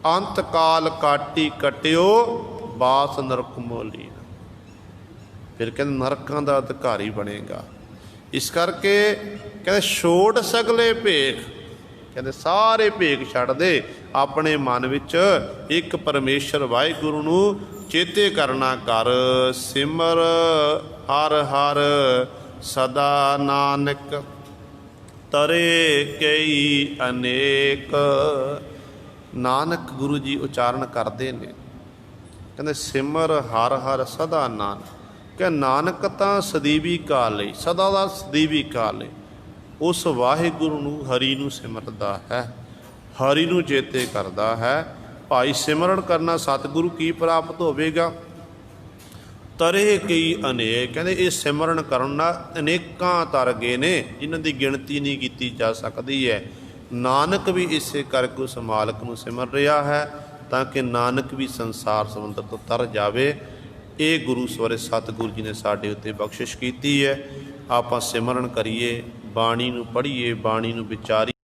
ਅੰਤ ਕਾਲ ਕਾਟੀ ਕਟਿਓ, ਬਾਸ ਨਰਕ ਮੋਲੀਨ। ਫਿਰ ਕਹਿੰਦੇ ਨਰਕਾਂ ਦਾ ਅਧਿਕਾਰੀ ਬਣੇਗਾ। ਇਸ ਕਰਕੇ ਕਹਿੰਦੇ ਛੋੜ ਸਗਲੇ ਭੇਖ, ਕਹਿੰਦੇ ਸਾਰੇ ਭੇਖ ਛੱਡ ਦੇ, ਆਪਣੇ ਮਨ ਵਿੱਚ ਇੱਕ ਪਰਮੇਸ਼ਰ ਵਾਹਿਗੁਰੂ ਨੂੰ ਚੇਤੇ ਕਰਨਾ ਕਰ। ਸਿਮਰ ਹਰ ਹਰ ਸਦਾ ਨਾਨਕ, ਤਰੇ ਕਈ ਅਨੇਕ। ਨਾਨਕ ਗੁਰੂ ਜੀ ਉਚਾਰਨ ਕਰਦੇ ਨੇ, ਕਹਿੰਦੇ ਸਿਮਰ ਹਰ ਹਰ ਸਦਾ ਨਾਨਕ, ਕਿ ਨਾਨਕ ਤਾਂ ਸਦੀਵੀ ਕਾਲ ਲਈ, ਸਦਾ ਦਾ ਸਦੀਵੀ ਕਾਲ ਲਈ ਉਸ ਵਾਹਿਗੁਰੂ ਨੂੰ, ਹਰੀ ਨੂੰ ਸਿਮਰਦਾ ਹੈ, ਹਰੀ ਨੂੰ ਚੇਤੇ ਕਰਦਾ ਹੈ। ਭਾਈ ਸਿਮਰਨ ਕਰਨਾ ਸਤਿਗੁਰੂ ਕੀ ਪ੍ਰਾਪਤ ਹੋਵੇਗਾ? ਤਰੇ ਕਈ ਅਨੇਕ, ਕਹਿੰਦੇ ਇਹ ਸਿਮਰਨ ਕਰਨ ਨਾਲ ਅਨੇਕਾਂ ਤਰ ਗਏ ਨੇ, ਜਿਨ੍ਹਾਂ ਦੀ ਗਿਣਤੀ ਨਹੀਂ ਕੀਤੀ ਜਾ ਸਕਦੀ ਹੈ। ਨਾਨਕ ਵੀ ਇਸੇ ਕਰਕੇ ਉਸ ਮਾਲਕ ਨੂੰ ਸਿਮਰ ਰਿਹਾ ਹੈ, ਤਾਂ ਕਿ ਨਾਨਕ ਵੀ ਸੰਸਾਰ ਸਮੁੰਦਰ ਤੋਂ ਤਰ ਜਾਵੇ। ਇਹ ਗੁਰੂ ਸਵਰੇ ਸਤਿਗੁਰੂ ਜੀ ਨੇ ਸਾਡੇ ਉੱਤੇ ਬਖਸ਼ਿਸ਼ ਕੀਤੀ ਹੈ। ਆਪਾਂ ਸਿਮਰਨ ਕਰੀਏ, ਬਾਣੀ ਨੂੰ ਪੜ੍ਹੀਏ, ਬਾਣੀ ਨੂੰ ਵਿਚਾਰੀਏ।